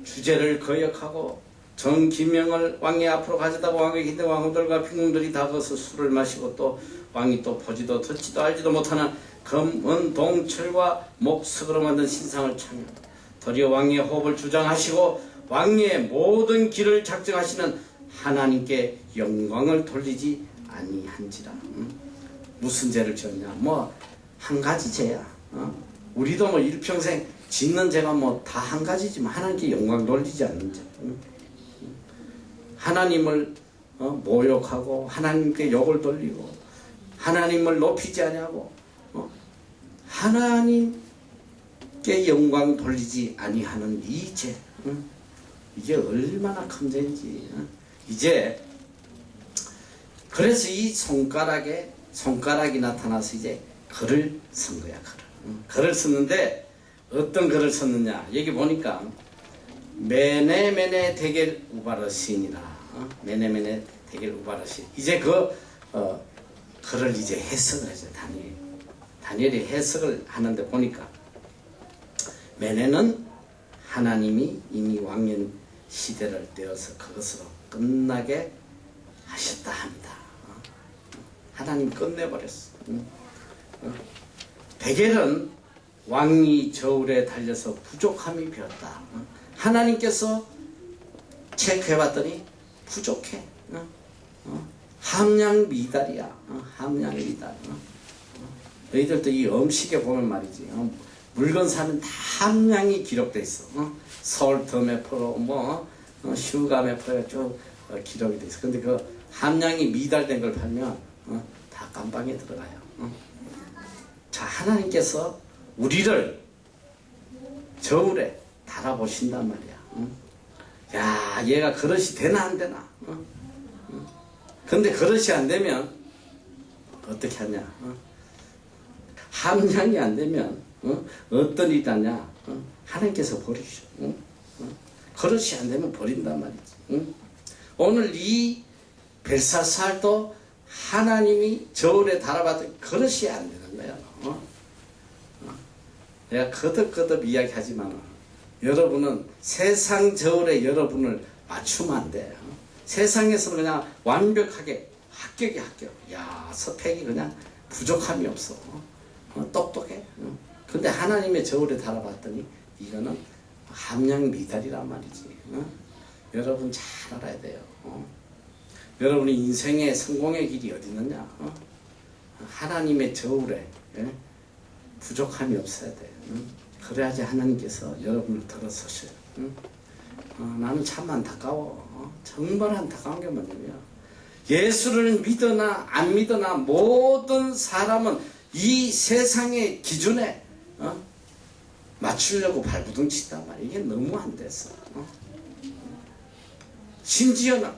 Speaker 1: 주제를 거역하고 전 김명을 왕의 앞으로 가져다가 왕의 기대 왕들과 평궁들이 다 거서 술을 마시고 또 왕이 또 보지도 듣지도 알지도 못하는 금, 은, 동, 철과 목석으로 만든 신상을 창조한다. 도리어 왕의 호흡을 주장하시고 왕의 모든 길을 작정하시는 하나님께 영광을 돌리지 아니한지라. 무슨 죄를 지었냐? 뭐 한 가지 죄야. 우리도 뭐 일평생 짓는 죄가 뭐 다 한 가지지만 하나님께 영광 돌리지 않는 죄. 하나님을 모욕하고 하나님께 욕을 돌리고 하나님을 높이지 아니하고 하나님께 영광 돌리지 아니하는 이 죄. 이게 얼마나 큰 죄인지. 이제 그래서 이 손가락이 나타나서 이제 글을 쓴 거야. 글을 썼는데 어떤 글을 썼느냐. 여기 보니까 메네메네 데겔 우바르신이라. 메네메네 데겔 우바르신. 이제 그 글을 이제 해석을 하죠. 다니엘이 해석을 하는데 보니까 메네는 하나님이 이미 왕년 시대를 떼어서 그것으로 끝나게 하셨다 합니다. 하나님 끝내버렸어. 데겔은 왕이 저울에 달려서 부족함이 되었다. 하나님께서 체크해봤더니 부족해. 함량 미달이야. 함량 미달. 너희들도 이 음식에 보면 말이지. 물건 사면 다 함량이 기록돼 있어. 솔트 메프로 뭐 슈가 메프로 쭉 기록이 돼 있어. 근데 그 함량이 미달된 걸 팔면 다 깜방에 들어가요. 자, 하나님께서 우리를 저울에 달아보신단 말이야. 야, 얘가 그릇이 되나 안 되나? 근데 그릇이 안 되면 어떻게 하냐? 함량이 안 되면 어떤 일이 하냐? 하나님께서 버리셔. 그릇이 안 되면 버린단 말이지. 오늘 이 벨사살도 하나님이 저울에 달아봤더니 그릇이 안 되는 거야. 내가 거듭거듭 이야기하지만 여러분은 세상 저울에 여러분을 맞추면 안 돼. 세상에서는 그냥 완벽하게 합격. 야, 스펙이 그냥 부족함이 없어. 똑똑해. 근데 하나님의 저울에 달아봤더니 이거는 함량 미달이란 말이지. 여러분 잘 알아야 돼요. 여러분이 인생의 성공의 길이 어디 있느냐? 하나님의 저울에 부족함이 없어야 돼. 그래야지 하나님께서 여러분을 들어서셔요. 나는 참 안타까워. 정말 안타까운 게 뭐냐면 예수를 믿으나 안 믿으나 모든 사람은 이 세상의 기준에 맞추려고 발부둥친단 말이야. 이게 너무 안 됐어. 심지어는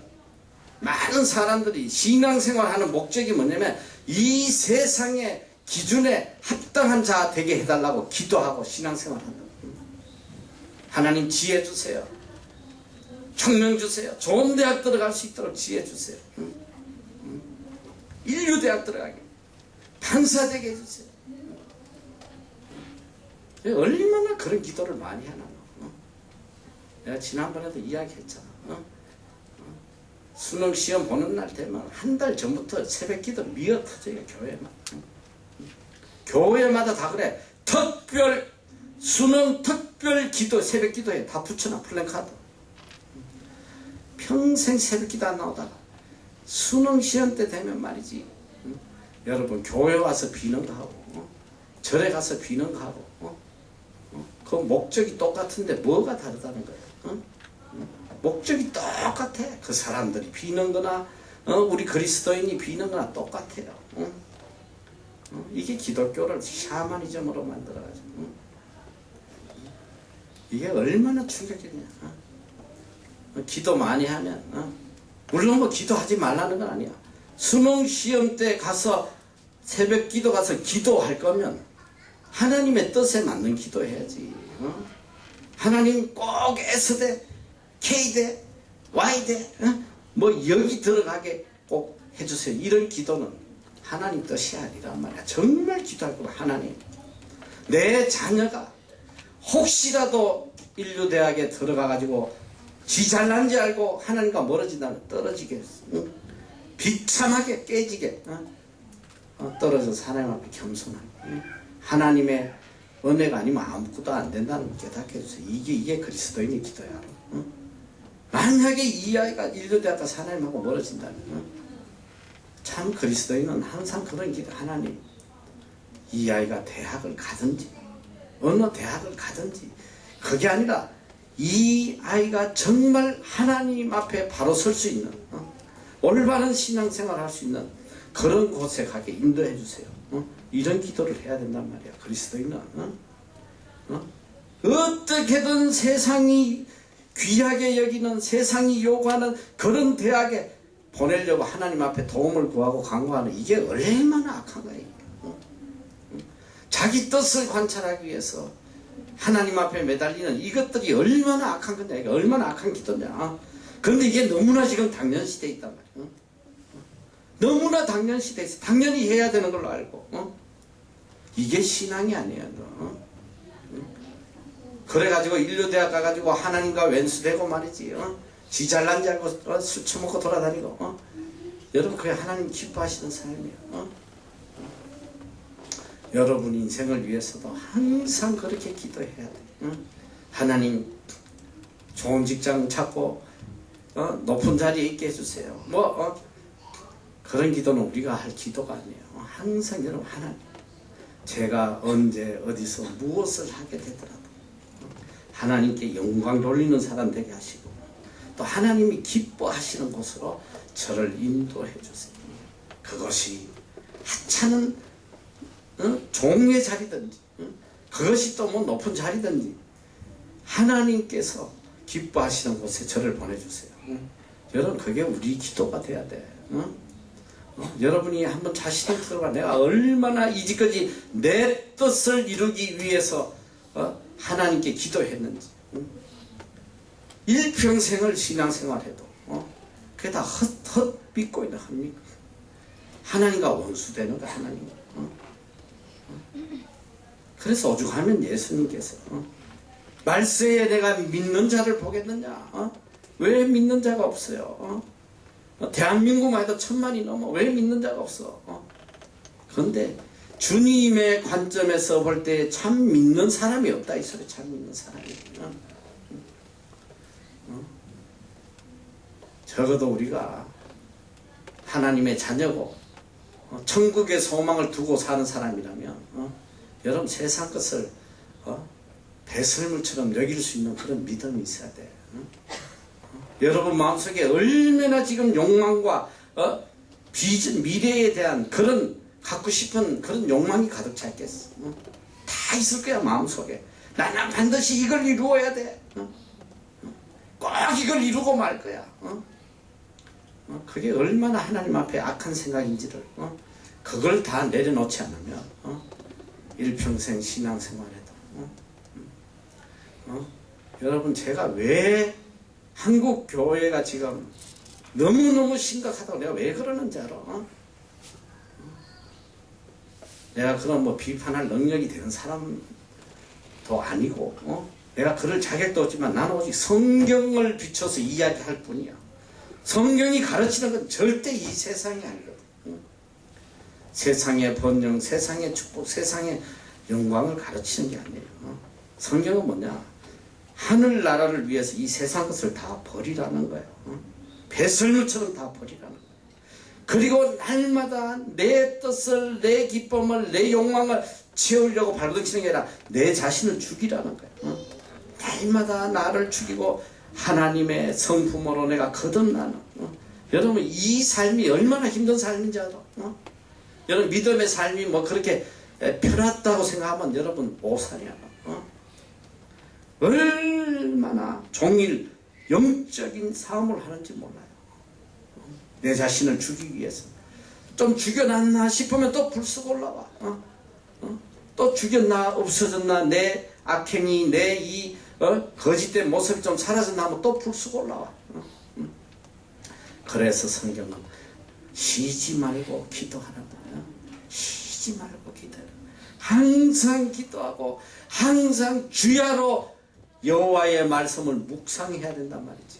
Speaker 1: 많은 사람들이 신앙생활하는 목적이 뭐냐면 이 세상의 기준에 합당한 자 되게 해달라고 기도하고 신앙생활한다. 하나님 지혜 주세요. 청명 주세요. 좋은 대학 들어갈 수 있도록 지혜 주세요. 인류대학 들어가게. 판사 되게 해주세요. 얼마나 그런 기도를 많이 하나. 내가 지난번에도 이야기했잖아. 수능 시험 보는 날 되면 한 달 전부터 새벽 기도 미어 터져요. 교회마다 다 그래. 수능 특별 기도, 새벽 기도에 다 붙여놔. 플랜카드. 평생 새벽 기도 안 나오다가 수능 시험 때 되면 말이지. 여러분 교회 와서 비는 거 하고 절에 가서 비는 거 하고 그 목적이 똑같은데 뭐가 다르다는 거예요. 목적이 똑같아. 그 사람들이 비는 거나 우리 그리스도인이 비는 거나 똑같아요. 이게 기독교를 샤머니즘으로 만들어가지고 이게 얼마나 충격이냐. 기도 많이 하면 물론 뭐 기도하지 말라는 건 아니야. 수능 시험 때 가서 새벽 기도 가서 기도할 거면 하나님의 뜻에 맞는 기도해야지. 하나님 꼭 S대, K대, Y대, 뭐 여기 들어가게 꼭 해주세요. 이런 기도는 하나님 뜻이 아니란 말이야. 정말 기도할 거면 하나님, 내 자녀가 혹시라도 인류대학에 들어가가지고 지 잘난지 알고 하나님과 멀어진다면 떨어지게, 응? 비참하게 깨지게, 떨어져서 하나님 앞에 겸손한, 응? 하나님의 은혜가 아니면 아무것도 안 된다는 걸 깨닫게 해주세요. 이게 그리스도인의 기도야. 응? 만약에 이 아이가 인류대학 가서 하나님하고 멀어진다면, 응? 참 그리스도인은 항상 그런 기도. 하나님, 이 아이가 대학을 가든지 어느 대학을 가든지, 그게 아니라 이 아이가 정말 하나님 앞에 바로 설 수 있는, 올바른 신앙생활을 할 수 있는 그런 곳에 가게 인도해 주세요. 이런 기도를 해야 된단 말이야. 그리스도인은 어떻게든 세상이 귀하게 여기는, 세상이 요구하는 그런 대학에 보내려고 하나님 앞에 도움을 구하고 간구하는, 이게 얼마나 악한 거예요. 자기 뜻을 관찰하기 위해서 하나님 앞에 매달리는 이것들이 얼마나 악한 거냐, 이게 얼마나 악한 기도냐. 그런데 이게 너무나 지금 당연시되어 있단 말이야. 너무나 당연시되어 있어. 당연히 해야 되는 걸로 알고. 이게 신앙이 아니에요. 그래가지고 인류대학 가가지고 하나님과 왼수되고 말이지. 지 잘난 줄 알고 술 처먹고 돌아다니고. 여러분, 그게 하나님 기뻐하시는 삶이에요. 여러분 인생을 위해서도 항상 그렇게 기도해야 돼. 하나님, 좋은 직장 찾고 높은 자리에 있게 해주세요. 그런 기도는 우리가 할 기도가 아니에요. 항상 여러분, 하나님, 제가 언제 어디서 무엇을 하게 되더라도 하나님께 영광 돌리는 사람 되게 하시고, 또 하나님이 기뻐하시는 곳으로 저를 인도해 주세요. 그것이 하찮은 종의 자리든지, 그것이 또 뭐 높은 자리든지, 하나님께서 기뻐하시는 곳에 저를 보내주세요. 여러분, 그게 우리 기도가 돼야 돼. 여러분이 한번 자신을 들어봐. 내가 얼마나 이제까지 내 뜻을 이루기 위해서 하나님께 기도했는지. 일평생을 신앙생활해도 그게 다 헛 믿고 있는 합니까? 하나님과 원수되는 거, 하나님. 그래서 오죽하면 예수님께서 말세에 내가 믿는 자를 보겠느냐. 왜 믿는 자가 없어요? 대한민국만 해도 1000만이 넘어. 왜 믿는 자가 없어? 그런데 주님의 관점에서 볼 때 참 믿는 사람이 없다, 이 소리. 참 믿는 사람이. 적어도 우리가 하나님의 자녀고 천국의 소망을 두고 사는 사람이라면 여러분, 세상 것을 배설물처럼 여길 수 있는 그런 믿음이 있어야 돼. 여러분 마음속에 얼마나 지금 욕망과 비전, 미래에 대한 그런 갖고 싶은 그런 욕망이 가득 차 있겠어. 다 있을 거야, 마음속에. 나는 반드시 이걸 이루어야 돼. 꼭 이걸 이루고 말 거야. 그게 얼마나 하나님 앞에 악한 생각인지를 그걸 다 내려놓지 않으면 일평생 신앙생활에도 여러분, 제가 왜 한국 교회가 지금 너무너무 심각하다고 내가 왜 그러는지 알아? 내가 그런 뭐 비판할 능력이 되는 사람도 아니고 내가 그럴 자격도 없지만 나는 오직 성경을 비춰서 이야기할 뿐이야. 성경이 가르치는 건 절대 이 세상이 아니거든. 세상의 번영, 세상의 축복, 세상의 영광을 가르치는 게 아니에요. 성경은 뭐냐? 하늘나라를 위해서 이 세상 것을 다 버리라는 거예요. 배설물처럼 다 버리라는 거예요. 그리고 날마다 내 뜻을, 내 기쁨을, 내 욕망을 채우려고 발버둥치는 게 아니라 내 자신을 죽이라는 거예요. 날마다 나를 죽이고 하나님의 성품으로 내가 거듭나는. 여러분, 이 삶이 얼마나 힘든 삶인지 알아? 여러분, 믿음의 삶이 뭐 그렇게 편하다고 생각하면 여러분 오산이야. 얼마나 종일 영적인 싸움을 하는지 몰라요. 내 자신을 죽이기 위해서. 좀 죽여놨나 싶으면 또 불쑥 올라와. 또 죽였나, 없어졌나, 내 악행이, 내 이 거짓된 모습이 좀 사라졌나 하면 또 불쑥 올라와. 그래서 성경은 쉬지 말고 기도하라. 쉬지 말고 기도하라. 항상 기도하고 항상 주야로 여호와의 말씀을 묵상해야 된단 말이지.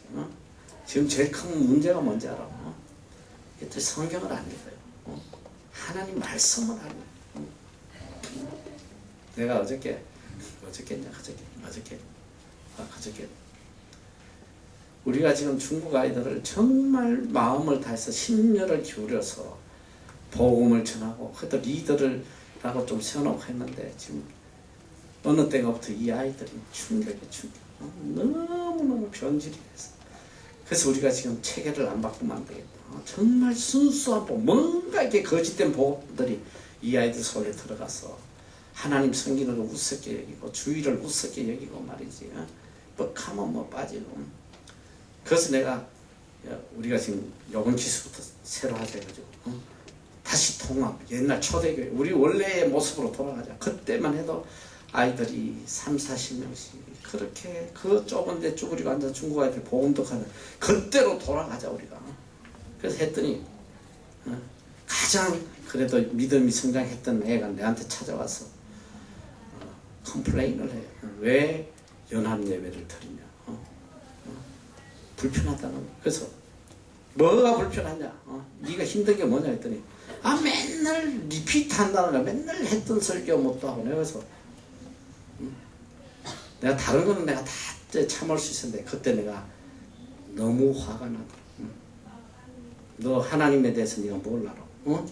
Speaker 1: 지금 제일 큰 문제가 뭔지 알아? 이게 성경을 안 읽어요. 하나님 말씀을 안 읽어요. 내가 어저께 우리가 지금 중국 아이들을 정말 마음을 다해서 심려를 기울여서 복음을 전하고 그것도 리더를 라고 좀 세워놓고 했는데 지금 어느 때가부터 이 아이들이 충격 너무너무 변질이 됐어. 그래서 우리가 지금 체계를 안 바꾸면 안 되겠다. 정말 순수한 복음, 뭔가 이렇게 거짓된 복음들이 이 아이들 속에 들어가서 하나님 섬기는 걸 우습게 여기고 주의를 우습게 여기고 말이지. 뻑하면 뭐 빠지고. 그래서 내가 우리가 지금 요번 기수부터 새로 하자 해가지고 다시 통합, 옛날 초대교회 우리 원래의 모습으로 돌아가자. 그때만 해도 아이들이 30-40명씩 그렇게 그 좁은 데 쭈그리고 앉아 중국 아이들 복음도 하는 그때로 돌아가자 우리가. 그래서 했더니 가장 그래도 믿음이 성장했던 애가 내한테 찾아와서 컴플레인을 해요. 왜 연합 예배를 드리냐. 불편하다는 거예요. 그래서 뭐가 불편하냐. 네가 힘든 게 뭐냐 했더니 맨날 리피트 한다는 거야. 맨날 했던 설교 못도 하고. 내가 그래서 내가 다른 거는 내가 다 참을 수 있었는데 그때 내가 너무 화가 나더라. 너 하나님에 대해서 네가 뭘 알아?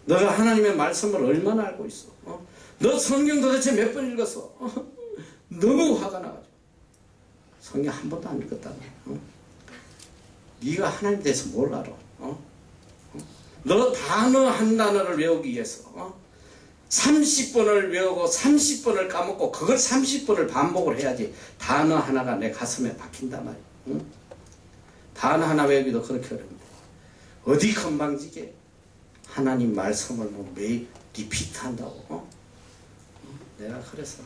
Speaker 1: 너가 하나님의 말씀을 얼마나 알고 있어? 너 성경 도대체 몇 번 읽었어? 너무 화가 나가지고 성경 한 번도 안 읽었다고. 네가 하나님에 대해서 뭘 알아? 너 단어 한 단어를 외우기 위해서 30번을 외우고 30번을 까먹고 그걸 30번을 반복을 해야지 단어 하나가 내 가슴에 박힌단 말이야. 단어 하나 외우기도 그렇게 어렵네. 어디 건방지게 하나님 말씀을 뭐 매일 리피트 한다고. 내가 그래서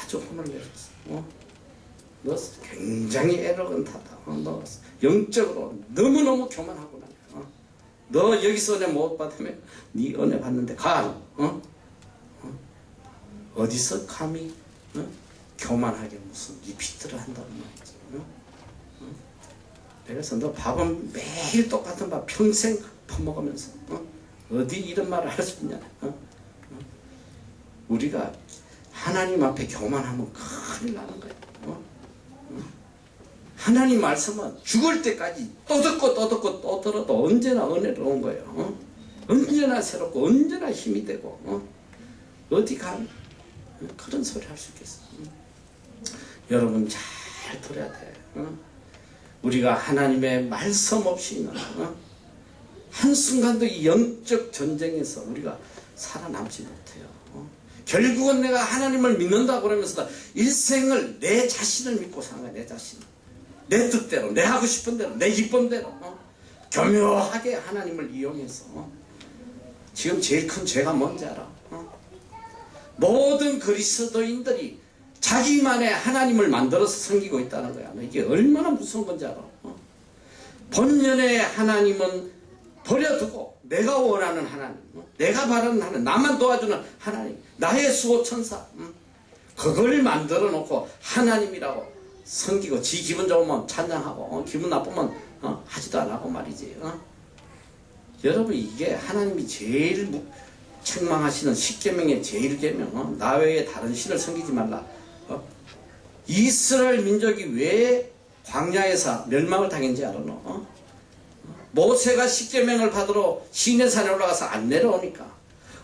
Speaker 1: 아주 혼을 내줬어. 너 굉장히 에러건하다. 너 영적으로 너무너무 교만하구나. 너 여기서 은혜 못 받으면 네 은혜 받는데 가. 어디서 감히 교만하게 무슨 리피트를 한다고 말이지. 그래서 너 밥은 매일 똑같은 밥 평생 퍼먹으면서 어디 이런 말을 할 수 있냐. 우리가 하나님 앞에 교만하면 큰일 나는 거야. 하나님 말씀은 죽을 때까지 또 듣고 또 듣고 또 들어도 언제나 은혜로운 거예요. 언제나 새롭고 언제나 힘이 되고 어디 가 그런 소리 할 수 있겠어. 여러분 잘 들어야 돼. 우리가 하나님의 말씀 없이는 한순간도 이 영적 전쟁에서 우리가 살아남지 못해요. 결국은 내가 하나님을 믿는다 그러면서 일생을 내 자신을 믿고 사는 거야. 내 자신. 내 뜻대로, 내 하고 싶은 대로, 내 기쁜 대로 교묘하게 하나님을 이용해서 지금 제일 큰 죄가 뭔지 알아? 모든 그리스도인들이 자기만의 하나님을 만들어서 섬기고 있다는 거야. 이게 얼마나 무서운 건지 알아? 본연의 하나님은 버려두고 내가 원하는 하나님, 내가 바라는 하나님, 나만 도와주는 하나님, 나의 수호천사, 그걸 만들어 놓고 하나님이라고 섬기고 지 기분 좋으면 찬양하고 기분 나쁘면 하지도 안 하고 말이지. 여러분 이게 하나님이 제일 책망하시는 십계명의 제일 계명, 나 외에 다른 신을 섬기지 말라. 이스라엘 민족이 왜 광야에서 멸망을 당했는지 알아? 모세가 십계명을 받으러 시내산에 올라가서 안 내려오니까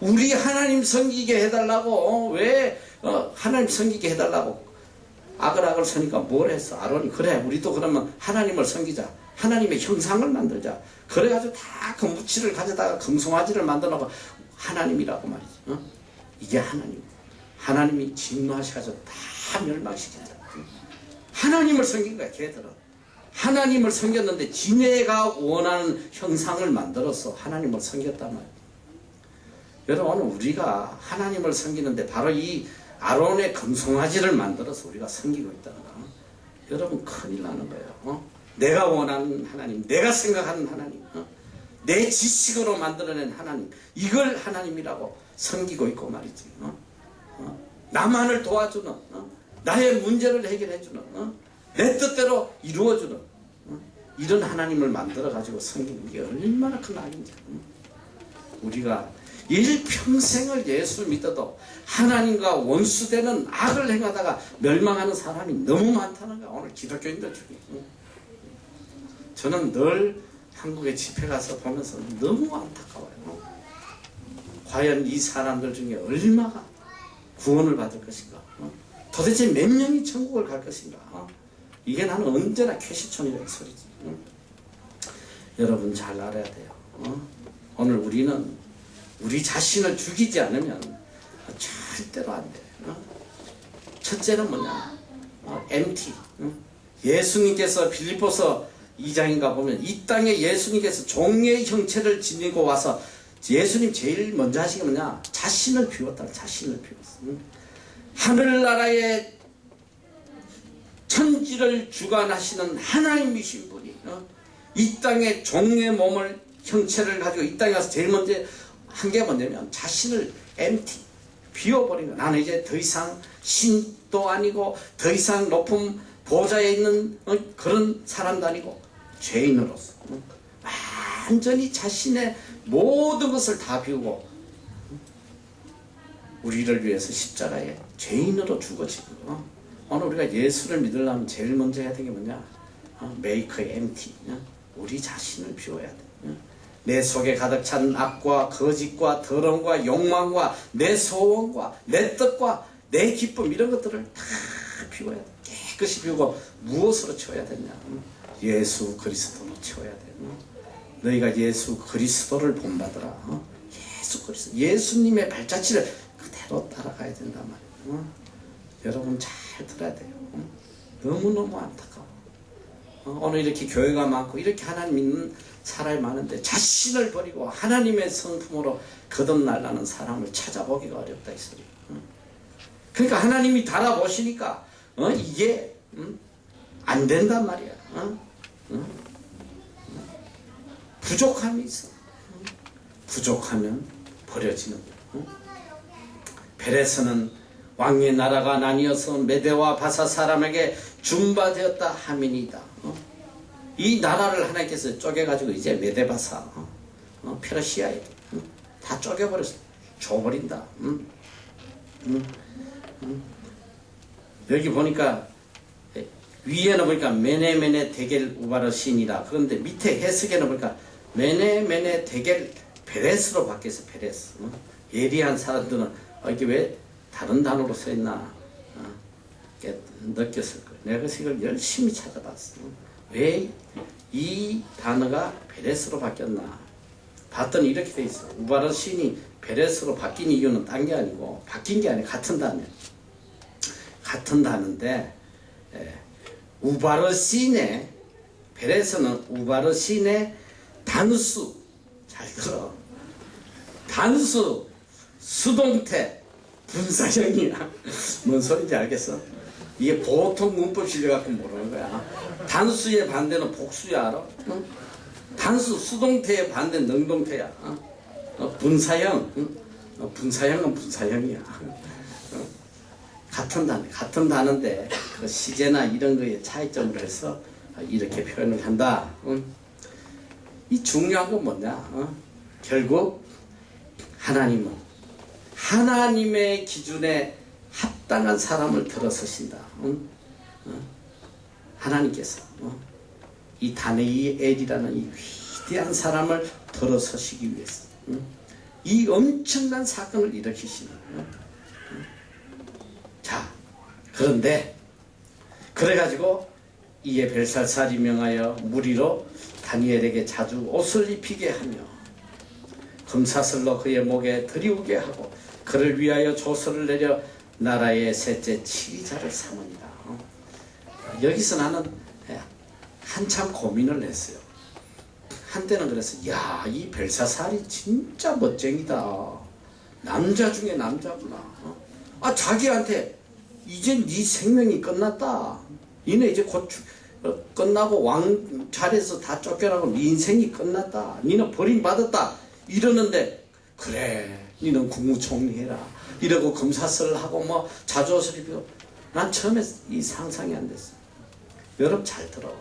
Speaker 1: 우리 하나님 섬기게 해달라고 왜 하나님 섬기게 해달라고 아글아글 서니까 뭘 했어? 아론이 그래 우리도 그러면 하나님을 섬기자. 하나님의 형상을 만들자. 그래가지고 다 그 무치를 가져다가 금송아지를 만들어놓고 하나님이라고 말이지. 이게 하나님. 하나님이 진노하셔가지고 다 멸망시킨다. 하나님을 섬긴 거야 걔들은. 하나님을 섬겼는데 지네가 원하는 형상을 만들어서 하나님을 섬겼단 말이야. 여러분 우리가 하나님을 섬기는데 바로 이 아론의 금송아지를 만들어서 우리가 섬기고 있다는 거. 여러분 큰일 나는 거예요. 내가 원하는 하나님, 내가 생각하는 하나님, 내 지식으로 만들어낸 하나님, 이걸 하나님이라고 섬기고 있고 말이지. 나만을 도와주는, 나의 문제를 해결해주는, 내 뜻대로 이루어주는 이런 하나님을 만들어가지고 섬기는 게 얼마나 큰 악인지. 우리가 일평생을 예수를 믿어도 하나님과 원수되는 악을 행하다가 멸망하는 사람이 너무 많다는 거야. 오늘 기독교인들 중에. 저는 늘 한국에 집회 가서 보면서 너무 안타까워요. 과연 이 사람들 중에 얼마가 구원을 받을 것인가? 도대체 몇 명이 천국을 갈 것인가? 이게 나는 언제나 쾌시촌이라는 소리지. 여러분 잘 알아야 돼요. 오늘 우리는 우리 자신을 죽이지 않으면 절대로 안 돼요. 첫째는 뭐냐? MT. 예수님께서 빌립보서 2장인가 보면 이 땅에 예수님께서 종의 형체를 지니고 와서 예수님 제일 먼저 하신 게 뭐냐? 자신을 비웠다. 자신을 비웠어. 하늘나라의 천지를 주관하시는 하나님이신 분이 이 땅에 종의 몸을 형체를 가지고 이 땅에 와서 제일 먼저 한 게 뭐냐면 자신을 empty 비워버린 거야. 나는 이제 더 이상 신도 아니고 더 이상 높은 보좌에 있는 그런 사람도 아니고 죄인으로서 완전히 자신의 모든 것을 다 비우고 우리를 위해서 십자가에 죄인으로 죽어지고 오늘 우리가 예수를 믿으려면 제일 먼저 해야 되는 게 뭐냐? make empty. 우리 자신을 비워야 돼. 내 속에 가득 찬 악과 거짓과 더러움과 욕망과 내 소원과 내 뜻과 내 기쁨 이런 것들을 다 비워야 돼. 깨끗이 비우고 무엇으로 채워야 되냐? 예수 그리스도로 채워야 돼. 너희가 예수 그리스도를 본받으라. 예수 그리스도 예수님의 발자취를 그대로 따라가야 된단 말이에요. 여러분 잘 들어야 돼요. 너무너무 안타까워. 오늘 이렇게 교회가 많고 이렇게 하나님 믿는 사람이 많은데 자신을 버리고 하나님의 성품으로 거듭나려는 사람을 찾아보기가 어렵다 이 소리. 그러니까 하나님이 달아보시니까 이게 안 된단 말이야. 부족함이 있어. 부족하면 버려지는 거야. 벨에서는 왕의 나라가 나뉘어서 메대와 바사 사람에게 준바되었다 하민이다. 이 나라를 하나님께서 쪼개가지고 이제 메대바사 페르시아에 다 쪼개버렸어. 줘버린다. 여기 보니까 위에는 보니까 메네메네 데겔 우바르신이다. 그런데 밑에 해석에는 보니까 메네메네 데겔 베레스로 바뀌었어. 베레스. 예리한 사람들은 이게 왜 다른 단어로 써있나 느꼈을 거예요. 내가 그래서 이걸 열심히 찾아봤어. 왜 이 단어가 베레스로 바뀌었나 봤더니 이렇게 돼 있어. 우바르신이 베레스로 바뀐 이유는 딴 게 아니고 바뀐 게 아니고 같은 단어예요. 같은 단어인데 우바르신의 베레스는 우바르신의 단수 잘 들어. 단수 수동태 분사형이야. 뭔 소리인지 알겠어? 이게 보통 문법 실려갖고 모르는 거야. 단수의 반대는 복수야, 알아? 단수, 수동태의 반대는 능동태야. 분사형, 분사형은 분사형이야. 같은 단어인데 그 시제나 이런 거에 차이점을 해서 이렇게 표현을 한다. 이 중요한 건 뭐냐? 결국 하나님은 하나님의 기준에 합당한 사람을 들어서신다. 하나님께서 이 다니엘이라는 이 위대한 사람을 들어서시기 위해서 이 엄청난 사건을 일으키시는 자, 그런데 그래가지고 이에 벨사살이 명하여 무리로 다니엘에게 자주 옷을 입히게 하며 금사슬로 그의 목에 들이우게 하고 그를 위하여 조서를 내려 나라의 셋째 치리자를 삼으니라. 여기서 나는 한참 고민을 했어요. 한때는 그랬어. 야, 이 벨사살이 진짜 멋쟁이다. 남자 중에 남자구나. 자기한테 이제 네 생명이 끝났다. 니네 이제 곧 끝나고 왕자리에서 다 쫓겨나고 네 인생이 끝났다. 니는 버림받았다. 이러는데 그래 니는 국무총리 해라. 이러고 검사설을 하고 뭐 자조서를 입고 난 처음에 이 상상이 안 됐어. 여러분 잘 들어.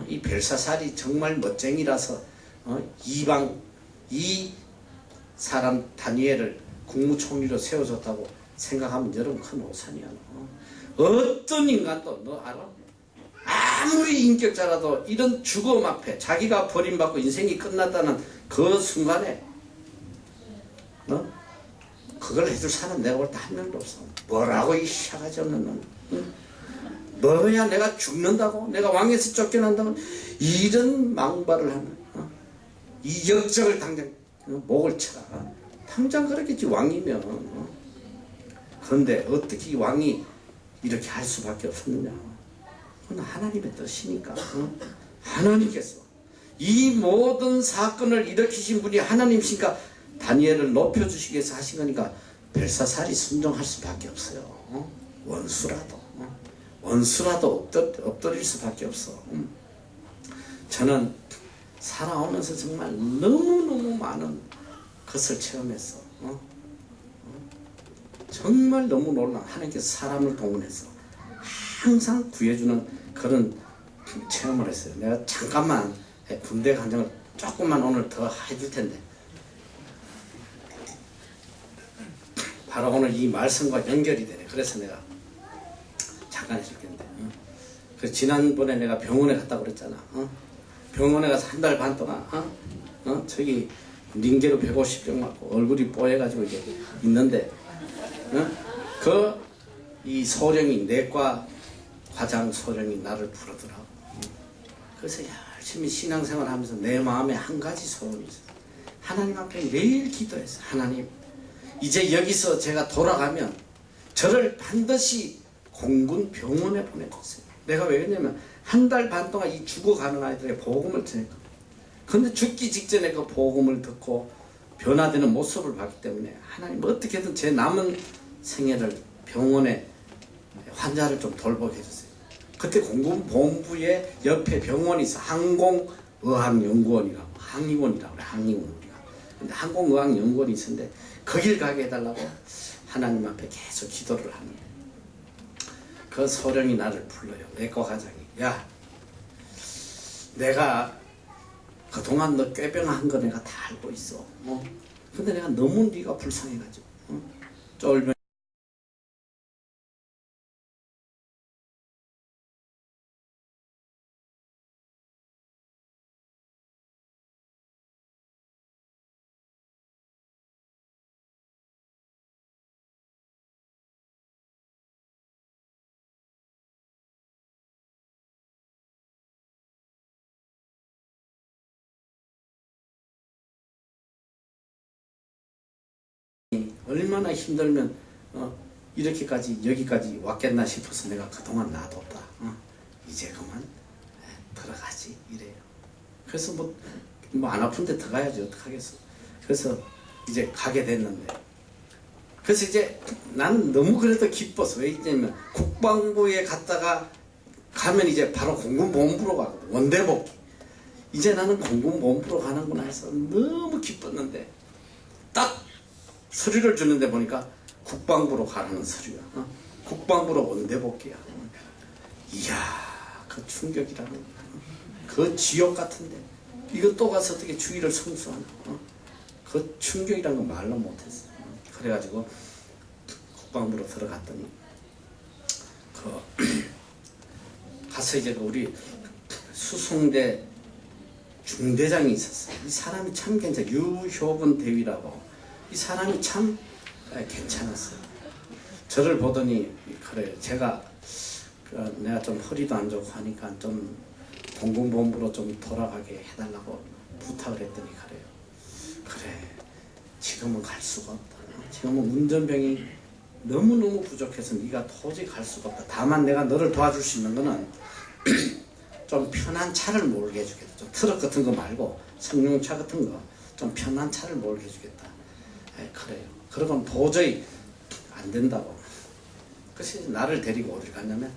Speaker 1: 이 벨사살이 정말 멋쟁이라서 이방 이 사람 다니엘을 국무총리로 세워줬다고 생각하면 여러분 큰 오산이야. 어떤 인간도 너 알아? 아무리 인격자라도 이런 죽음 앞에 자기가 버림받고 인생이 끝났다는 그 순간에 그걸 해줄 사람 내가 볼 때 한 명도 없어. 뭐라고 이 샤가지 없는 놈. 응? 너야 내가 죽는다고? 내가 왕에서 쫓겨난다고? 이런 망발을 하는 이 역적을 당장 목을 쳐라. 당장 그렇겠지 왕이면. 그런데 어떻게 이 왕이 이렇게 할 수밖에 없었느냐. 그건 하나님의 뜻이니까. 하나님께서 이 모든 사건을 일으키신 분이 하나님이시니까 다니엘을 높여주시기 위해서 하신 거니까 벨사살이 순종할 수밖에 없어요. 원수라도 엎드릴 수밖에 없어. 저는 살아오면서 정말 너무너무 많은 것을 체험했어. 정말 너무 놀라. 하나님께서 사람을 동원해서 항상 구해주는 그런 체험을 했어요. 내가 잠깐만 군대 간증을 조금만 오늘 더 해줄 텐데 바로 오늘 이 말씀과 연결이 되네. 그래서 내가 잠깐 해줄 텐데 그 지난번에 내가 병원에 갔다고 그랬잖아. 병원에 가서 한 달 반 동안 저기 링게로 150병 맞고 얼굴이 뽀해가지고 이제 있는데 이 소령이 내과 과장 소령이 나를 부르더라고. 그래서 열심히 신앙생활 하면서 내 마음에 한 가지 소원이 있어. 하나님 앞에 매일 기도했어. 하나님 이제 여기서 제가 돌아가면 저를 반드시 공군 병원에 보내주세요. 내가 왜 그러냐면 한 달 반 동안 이 죽어가는 아이들에게 복음을 전했거든. 근데 죽기 직전에 그 복음을 듣고 변화되는 모습을 봤기 때문에 하나님 어떻게든 제 남은 생애를 병원에 환자를 좀 돌보게 해주세요. 그때 공군본부의 옆에 병원이 있어. 항공의학연구원이라고. 항의원이라고 그래. 항의원 우리가. 근데 항공의학연구원이 있었는데 거길 가게 해달라고 하나님 앞에 계속 기도를 하는데 그 소령이 나를 불러요. 내과 과장이. 야, 내가 그동안 너 꾀병한 거 내가 다 알고 있어. 근데 내가 너무 네가 불쌍해가지고 쫄면 얼마나 힘들면 이렇게까지 여기까지 왔겠나 싶어서 내가 그동안 놔뒀다. 이제 그만 들어가지 이래요. 그래서 뭐 안 아픈데 들어가야지 어떡하겠어. 그래서 이제 가게 됐는데 그래서 이제 나는 너무 그래도 기뻤어. 왜 있냐면 국방부에 갔다가 가면 이제 바로 공군본부로 가거든. 원대복귀. 이제 나는 공군본부로 가는구나 해서 너무 기뻤는데 딱 서류를 주는데 보니까 국방부로 가라는 서류야. 국방부로 원대복귀야. 이야, 그 충격이라는 그 지옥 같은데 이거 또 가서 어떻게 주의를 성수하나. 그 충격이라는 건 말로 못했어. 그래가지고 국방부로 들어갔더니 가서 이제 우리 수송대 중대장이 있었어. 이 사람이 참 괜찮아. 유효근 대위라고. 이 사람이 참 괜찮았어요. 저를 보더니 그래요. 제가 내가 좀 허리도 안 좋고 하니까 좀 공군본부로 좀 돌아가게 해달라고 부탁을 했더니 그래요. 그래, 지금은 갈 수가 없다. 지금은 운전병이 너무너무 부족해서 네가 도저히 갈 수가 없다. 다만 내가 너를 도와줄 수 있는 거는 좀 편한 차를 몰게 해주겠다. 좀 트럭 같은 거 말고 승용차 같은 거 좀 편한 차를 몰게 해주겠다. 그래요. 그러면 도저히 안 된다고. 그래서 나를 데리고 어딜 갔냐면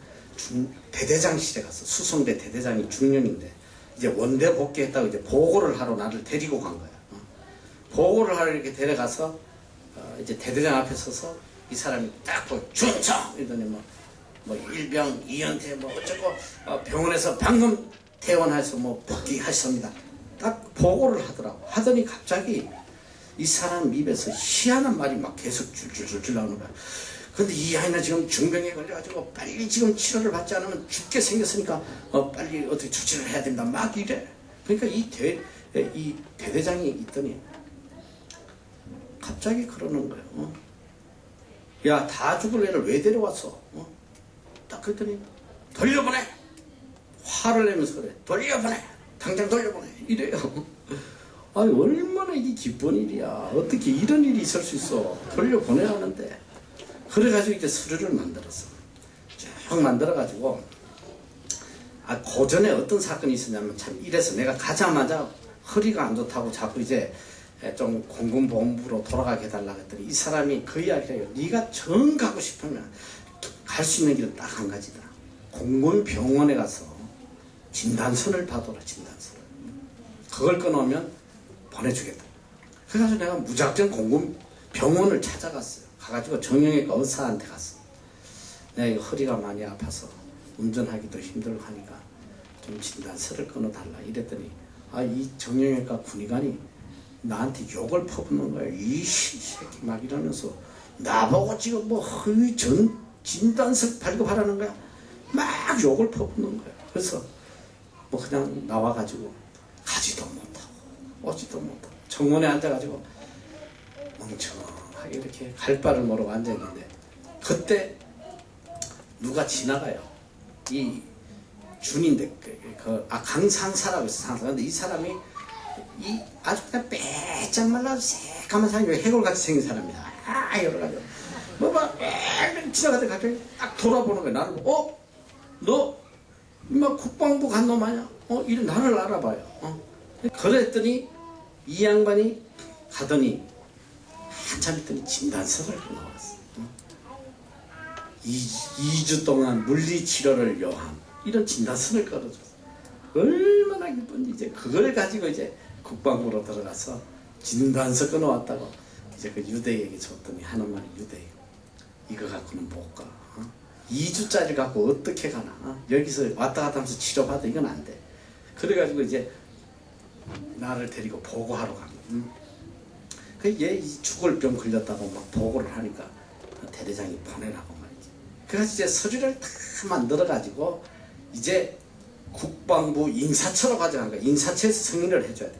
Speaker 1: 대대장실에 가서 수송대 대대장이 중령인데 이제 원대 복귀했다고 이제 보고를 하러 나를 데리고 간 거야. 보고를 하러 이렇게 데려가서 이제 대대장 앞에 서서 이 사람이 딱 보고 충성! 이러더니 뭐 일병 이연태 뭐 어쩌고 병원에서 방금 퇴원해서 뭐 복귀하셨습니다. 딱 보고를 하더라고. 하더니 갑자기 이 사람 입에서 희한한 말이 막 계속 줄줄줄 나오는 거야. 근데 이 아이는 지금 중병에 걸려가지고 빨리 지금 치료를 받지 않으면 죽게 생겼으니까 빨리 어떻게 조치를 해야 된다 막 이래. 그러니까 이 대대장이 있더니 갑자기 그러는 거예요. 야, 다 죽을 애를 왜 데려왔어? 딱 그랬더니 돌려보내. 화를 내면서 그래. 돌려보내. 당장 돌려보내. 이래요. 아니 얼마나 이게 기쁜 일이야. 어떻게 이런 일이 있을 수 있어. 돌려보내야 하는데. 그래가지고 이제 서류를 만들었어. 쭉 만들어가지고 고전에 어떤 사건이 있었냐면 참 이래서 내가 가자마자 허리가 안 좋다고 자꾸 이제 좀 공군본부로 돌아가게 해달라고 했더니 이 사람이 그 이야기를 해요. 네가 정 가고 싶으면 갈 수 있는 길은 딱 한 가지다. 공군병원에 가서 진단서를 받아라. 진단서를. 그걸 끊으면 보내주겠다. 그래가지고 내가 무작정 공군병원을 찾아갔어요. 가가지고 정형외과 의사한테 갔어. 내가 허리가 많이 아파서 운전하기도 힘들고 하니까 좀 진단서를 끊어달라. 이랬더니 이 정형외과 군의관이 나한테 욕을 퍼붓는 거야. 이 새끼 막 이러면서 나보고 지금 뭐 허위 진단서 발급하라는 거야. 막 욕을 퍼붓는 거야. 그래서 뭐 그냥 나와가지고 가지도 못하고 오지도 못하고 정원에 앉아가지고 멍청하게 이렇게 갈 바를 모르고 앉아있는데 그때 누가 지나가요. 이 준인데 강상사라고 있어. 상사. 근데 이 사람이 아주 그냥 빼짝 말라서 새까만 사람이 해골같이 생긴 사람이야. 여러가지고 지나가다가 갑자기 딱 돌아보는 거야. 나를 보고 너 임마 국방부 간 놈 아니야? 이래 나를 알아봐요. 그랬더니 이 양반이 가더니 한참 있더니 진단서를 나왔어. 2주 동안 물리치료를 요한 이런 진단서를 끌어줬어. 얼마나 기쁜지. 이제 그걸 가지고 이제 국방부로 들어가서 진단서 끊어왔다고 이제 그 유대에게 줬더니 하는 말이 유대 이거 갖고는 못 가. 2주짜리 갖고 어떻게 가나. 여기서 왔다 갔다 하면서 치료받아. 이건 안 돼. 그래가지고 이제 나를 데리고 보고하러 간 거야. 얘 죽을 병 걸렸다고 막 보고를 하니까 대대장이 보내라고 말이지. 그래서 이제 서류를 다 만들어가지고 이제 국방부 인사처로 가져간 거야. 인사처에서 승인을 해줘야 돼.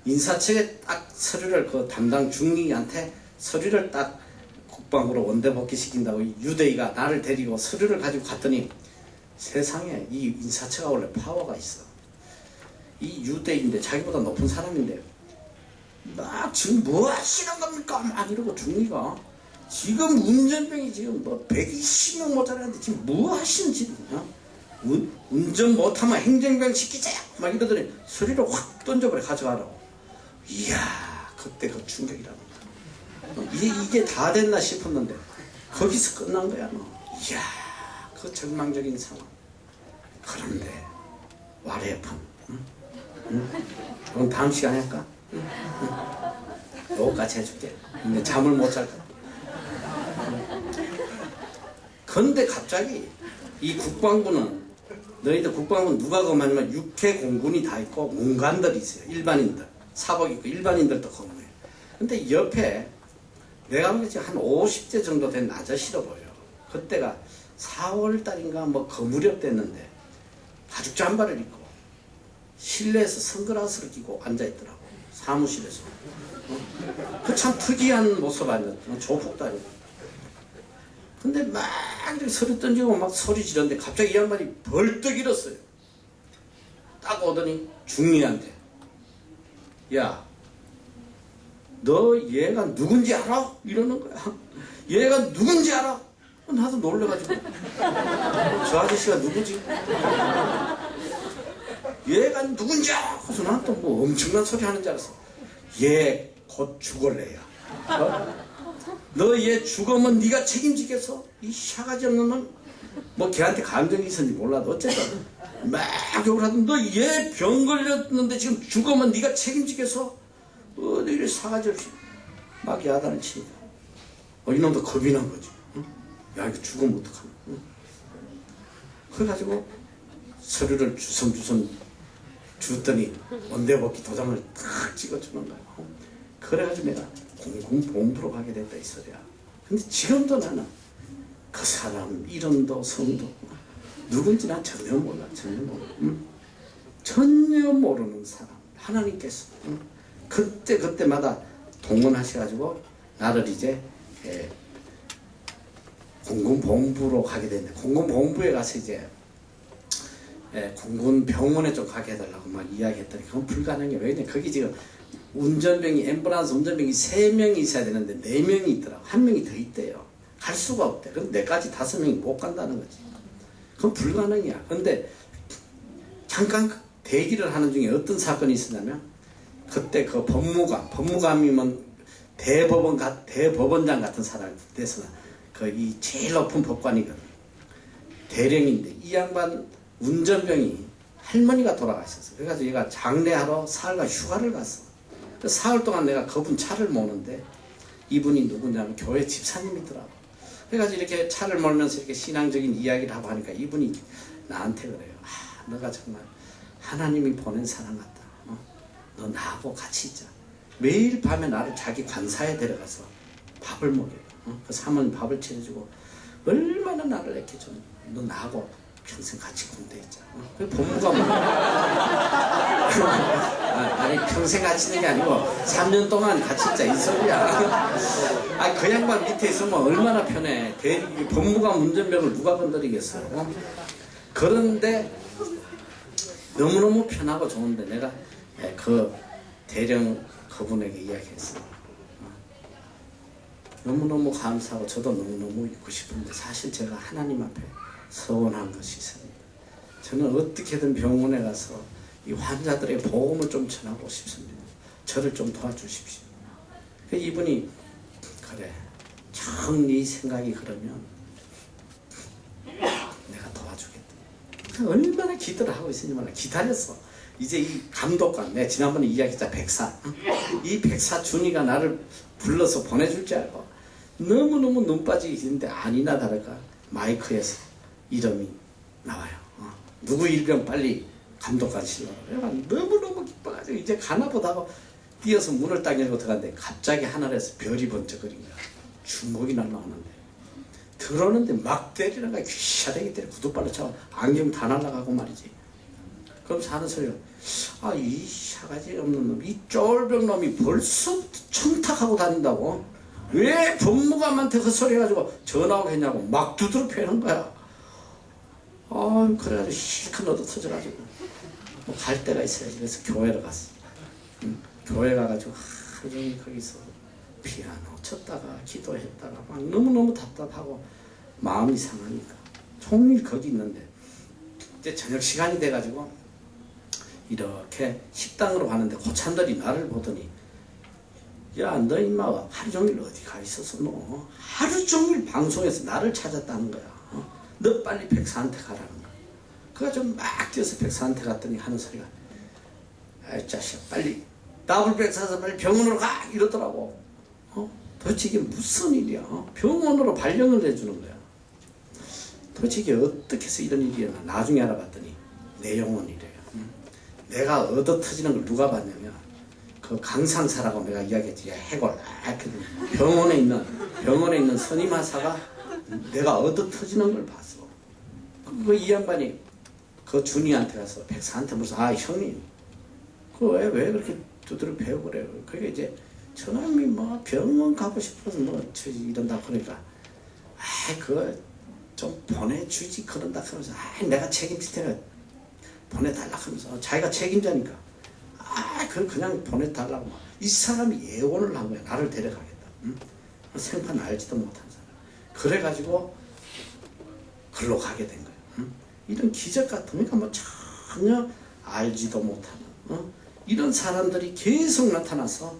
Speaker 1: 인사처에 딱 서류를 그 담당 중위한테 서류를 딱 국방부로 원대 복귀시킨다고 이 유대이가 나를 데리고 서류를 가지고 갔더니 세상에 이 인사처가 원래 파워가 있어. 이 유대인데 자기보다 높은 사람인데 막 지금 뭐 하시는 겁니까? 막 이러고 중위가 지금 운전병이 지금 뭐 120명 모자라는데 지금 뭐 하시는 짓이냐? 운전 못하면 행정병 시키자! 막 이러더니 서류를 확 던져버려 가져가라고. 이야, 그때 그 충격이라고. 이게 다 됐나 싶었는데 거기서 끝난 거야. 이야, 그 절망적인 상황. 그런데 와레판. 그럼 다음 시간에 할까? 요거까지 해줄게. 근데 잠을 못 잘 거야. 그런데 갑자기 이 국방부는 너희들 국방부는 누가 검하냐면 육해 공군이 다 있고 문관들이 있어요. 일반인들 사복 입고 일반인들도 검해요. 근데 옆에 내가 보기엔 한 50대 정도 된 아저씨로 보여. 그때가 4월달인가 뭐 그 무렵 됐는데 가죽 잠바를 입고 실내에서 선글라스를 끼고 앉아있더라고. 사무실에서. 그 참 특이한 모습 아니야. 조폭다리. 근데 막 이렇게 소리 던지고 막 소리 지르는데 갑자기 이 양반이 벌떡 일었어요. 딱 오더니 중리한테 야, 너 얘가 누군지 알아? 이러는 거야. 얘가 누군지 알아? 나도 놀래가지고 저 아저씨가 누구지? 얘가 누군지 알아? 그래서 난 또 뭐 엄청난 소리 하는 줄 알았어. 얘 곧 죽을 애야. 너 얘 죽으면 네가 책임지겠어? 이 샤가지 없는 놈. 뭐 걔한테 감정이 있었는지 몰라도 어쨌든 막 욕을 하던 너 얘 병 걸렸는데 지금 죽으면 네가 책임지겠어? 어디를 사가지 없이 막 야단을 치니까 이놈도 겁이 난 거지. 응? 야 이거 죽으면 어떡하나. 응? 그래가지고 서류를 주섬주섬 줬더니 원대복귀 도장을 탁 찍어주는 거야. 그래가지고 내가 공군본부로 가게 됐다 이 소리야. 근데 지금도 나는 그 사람 이름도 성도 누군지 난 전혀 몰라. 전혀 몰라. 응? 전혀 모르는 사람 하나님께서 응? 그때마다 동원하셔가지고 나를 이제 공군본부로 가게 됐는데 공군본부에 가서 이제 공군병원에 좀 가게 해달라고 막 이야기했더니 그건 불가능해. 왜냐 거기 지금 운전병이 앰뷸런스 운전병이 3명이 있어야 되는데 4명이 있더라고. 1명이 더 있대요. 갈 수가 없대. 그럼 내까지 5명이 못 간다는 거지. 그건 불가능이야. 근데 잠깐 대기를 하는 중에 어떤 사건이 있었냐면 그때 그 법무감이면 대법원장 같은 사람이 돼서 이 제일 높은 법관이거든. 대령인데 이 양반 운전병이 할머니가 돌아가셨어. 그래가지고 얘가 장례하러 사흘간 휴가를 갔어. 사흘 동안 내가 그분 차를 모는데 이분이 누구냐면 교회 집사님이더라고. 그래가지고 이렇게 차를 몰면서 이렇게 신앙적인 이야기를 하고 하니까 이분이 나한테 그래요. 너가 정말 하나님이 보낸 사람 같다. 너 나하고 같이 있자. 매일 밤에 나를 자기 관사에 데려가서 밥을 먹여요. 그 사모님 밥을 차려주고 얼마나 나를 이렇게 좀 너 나하고 평생 같이 군대에 있자. 그 법무가 뭐 아니 평생 같이 있는 게 아니고 3년 동안 같이 있자 이 소리야. 그 양반 밑에 있으면 얼마나 편해. 법무관 운전병을 누가 건드리겠어. 그런데 너무너무 편하고 좋은데 내가 그 대령 그분에게 이야기했어. 너무너무 감사하고 저도 너무너무 있고 싶은데 사실 제가 하나님 앞에 서원한 것이 있습니다. 저는 어떻게든 병원에 가서 이 환자들의 복음을 좀 전하고 싶습니다. 저를 좀 도와주십시오. 이분이 그래 정 네 생각이 그러면 내가 도와주겠다. 얼마나 기도를 하고 있으니 말이야. 기다렸어. 이제 이 감독관, 내가 지난번에 이야기했자 백사. 이 백사 준이가 나를 불러서 보내줄 줄 알고 너무너무 눈 빠지기 힘든데 아니나 다를까 마이크에서 이름이 나와요. 누구 일병 빨리 감독관 실로. 너무너무 기뻐가지고 이제 가나보다 하고 뛰어서 문을 딱 열고 들어갔는데 갑자기 하늘에서 별이 번쩍거린 거야. 주먹이 날라오는데 들어오는데 막 때리는 거야. 귀샤대기 때려 구두발로 차고 안경 다 날라가고 말이지. 그럼 하는 소리가 이 샤가지 없는 놈, 이 쫄병 놈이 벌써 청탁하고 다닌다고? 왜 법무관한테 헛소리 해가지고 전화하고 했냐고 막 두드러 패는 거야. 그래가지고 실컷 얻어 터져가지고 뭐 갈 데가 있어야지. 그래서 교회를 갔어. 교회 가가지고 하루 종일 거기서 피아노 쳤다가 기도했다가 막 너무너무 답답하고 마음이 상하니까 종일 거기 있는데 이제 저녁 시간이 돼가지고 이렇게 식당으로 가는데 고참들이 나를 보더니 야 너 임마 하루 종일 어디 가 있었어? 너 하루 종일 방송에서 나를 찾았다는 거야. 너 빨리 백사한테 가라는 거야. 그래가지고 막 뛰어서 백사한테 갔더니 하는 소리가 아이 자식아 빨리 더블 백사서 빨리 병원으로 가 이러더라고. 도대체 이게 무슨 일이야? 병원으로 발령을 해주는 거야. 도대체 이게 어떻게 해서 이런 일이 일어나. 나중에 알아봤더니 내 영혼이래요. 내가 얻어 터지는 걸 누가 봤냐면 그 강상사라고 내가 이야기했지. 야 해골 병원에 있는 선임하사가 내가 얻어 터지는 걸 봤어. 이 양반이 그 준이한테 가서 백사한테 무슨 형님 왜 그렇게 두드려 패고 그래요. 그게 이제 저놈이 뭐 병원 가고 싶어서 뭐 이런다 그러니까 그거 좀 보내주지 그런다 그러면서 내가 책임질 테니까 보내달라 하면서 자기가 책임자니까 그냥 보내달라고 이 사람이 예언을 한 거야. 나를 데려가겠다. 생판 알지도 못한 사람. 그래가지고 글로 가게 된 거야. 이런 기적 같은 거 뭐 전혀 알지도 못하는 이런 사람들이 계속 나타나서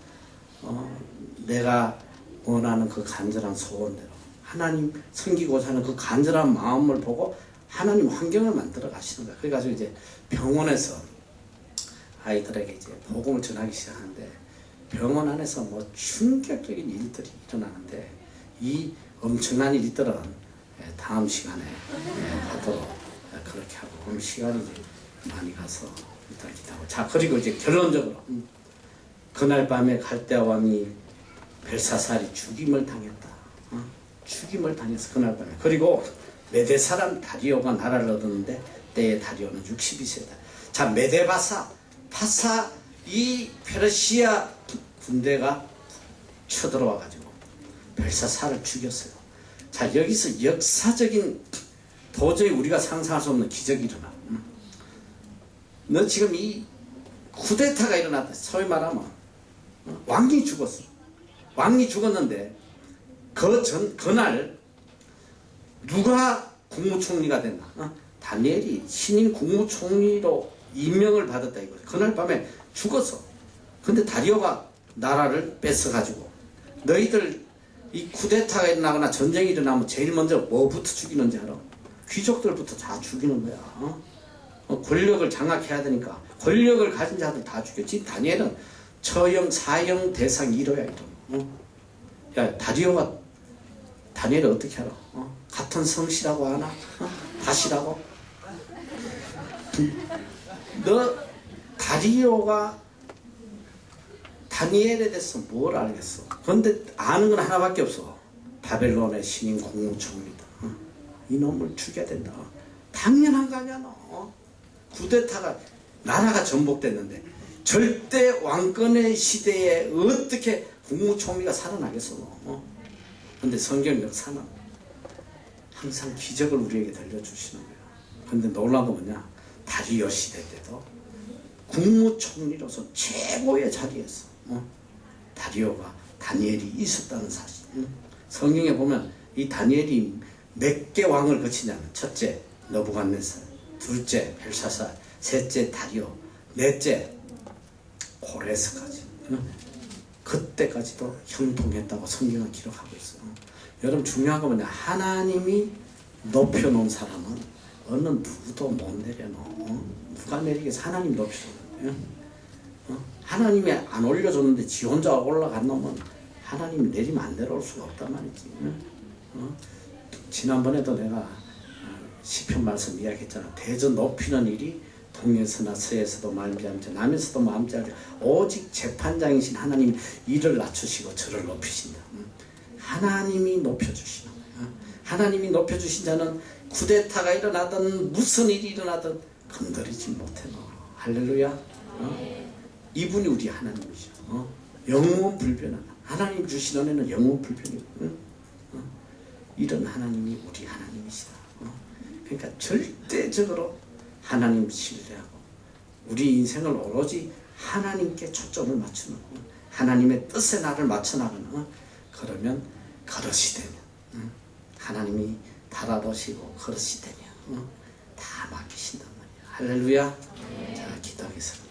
Speaker 1: 내가 원하는 그 간절한 소원대로 하나님 섬기고자 하는 그 간절한 마음을 보고 하나님 환경을 만들어 가시는 거예요. 그래가지고 이제 병원에서 아이들에게 이제 복음을 전하기 시작하는데 병원 안에서 뭐 충격적인 일들이 일어나는데 이 엄청난 일들은 다음 시간에 하도록 그렇게 하고 그럼 시간이 이제 많이 가서 일단 기도하고 자 그리고 이제 결론적으로 그날 밤에 갈대아 왕이 벨사살이 죽임을 당했다. 죽임을 당해서 그날 밤에 그리고 메대 사람 다리오가 나라를 얻었는데 때에 다리오는 62세다. 자 메데바사 파사 이 페르시아 군대가 쳐들어와 가지고 벨사살을 죽였어요. 자 여기서 역사적인 도저히 우리가 상상할 수 없는 기적이 일어나. 너 지금 이 쿠데타가 일어났다. 소위 말하면 왕이 죽었어. 왕이 죽었는데 그날 누가 국무총리가 됐나? 다니엘이 신임 국무총리로 임명을 받았다 이거예요. 그날 밤에 죽었어. 근데 다리오가 나라를 뺏어가지고 너희들 이 쿠데타가 일어나거나 전쟁이 일어나면 제일 먼저 뭐부터 죽이는지 알아? 귀족들부터 다 죽이는 거야. 권력을 장악해야 되니까 권력을 가진 자들 다 죽였지. 다니엘은 처형, 사형, 대상 1호야 1호. 야 다리오가 다니엘을 어떻게 알아? 같은 성씨라고 하나? 다시라고? 너 다리오가 다니엘에 대해서 뭘 알겠어? 그런데 아는 건 하나밖에 없어. 바벨론의 신임 국무총리다. 이놈을 죽여야 된다. 당연한 거 아니야 너. 쿠데타가 나라가 전복됐는데 절대 왕권의 시대에 어떻게 국무총리가 살아나겠어 너. 근데 성경 역사는 항상 기적을 우리에게 들려주시는 거야. 근데 놀라운 건 뭐냐? 다리오 시대 때도 국무총리로서 최고의 자리에서 다리오가 다니엘이 있었다는 사실. 성경에 보면 이 다니엘이 몇 개 왕을 거치냐면 첫째 느부갓네살, 둘째 벨사살, 셋째 다리오, 넷째 고레스까지. 그때까지도 형통했다고 성경은 기록하고 있어요. 여러분 중요한 건 뭐냐? 하나님이 높여놓은 사람은 어느 누구도 못 내려놓어. 누가 내리겠어? 하나님 높여놓은. 하나님이 안 올려줬는데 지 혼자 올라간 놈은 하나님이 내리면 안 내려올 수가 없단 말이지. 지난번에도 내가 시편 말씀 이야기했잖아. 대저 높이는 일이 동에서나 서에서도 말미암지 남에서도 마음지하지 오직 재판장이신 하나님 이를 낮추시고 저를 높이신다. 하나님이 높여주시는 거야. 하나님이 높여주신 자는 쿠데타가 일어나든 무슨 일이 일어나든 건드리지 못해 너. 할렐루야. 이분이 우리 하나님이죠. 영원 불변한 하나님 주신 은혜는 영원 불변이고 이런 하나님이 우리 하나님이시다. 그러니까 절대적으로 하나님 신뢰하고 우리 인생을 오로지 하나님께 초점을 맞추는 하나님의 뜻에 나를 맞춰나가는 그러면 그릇이 되면 하나님이 달아보시고 그릇이 되면 다 맡기신단 말이야. 할렐루야. 자 기도하겠습니다.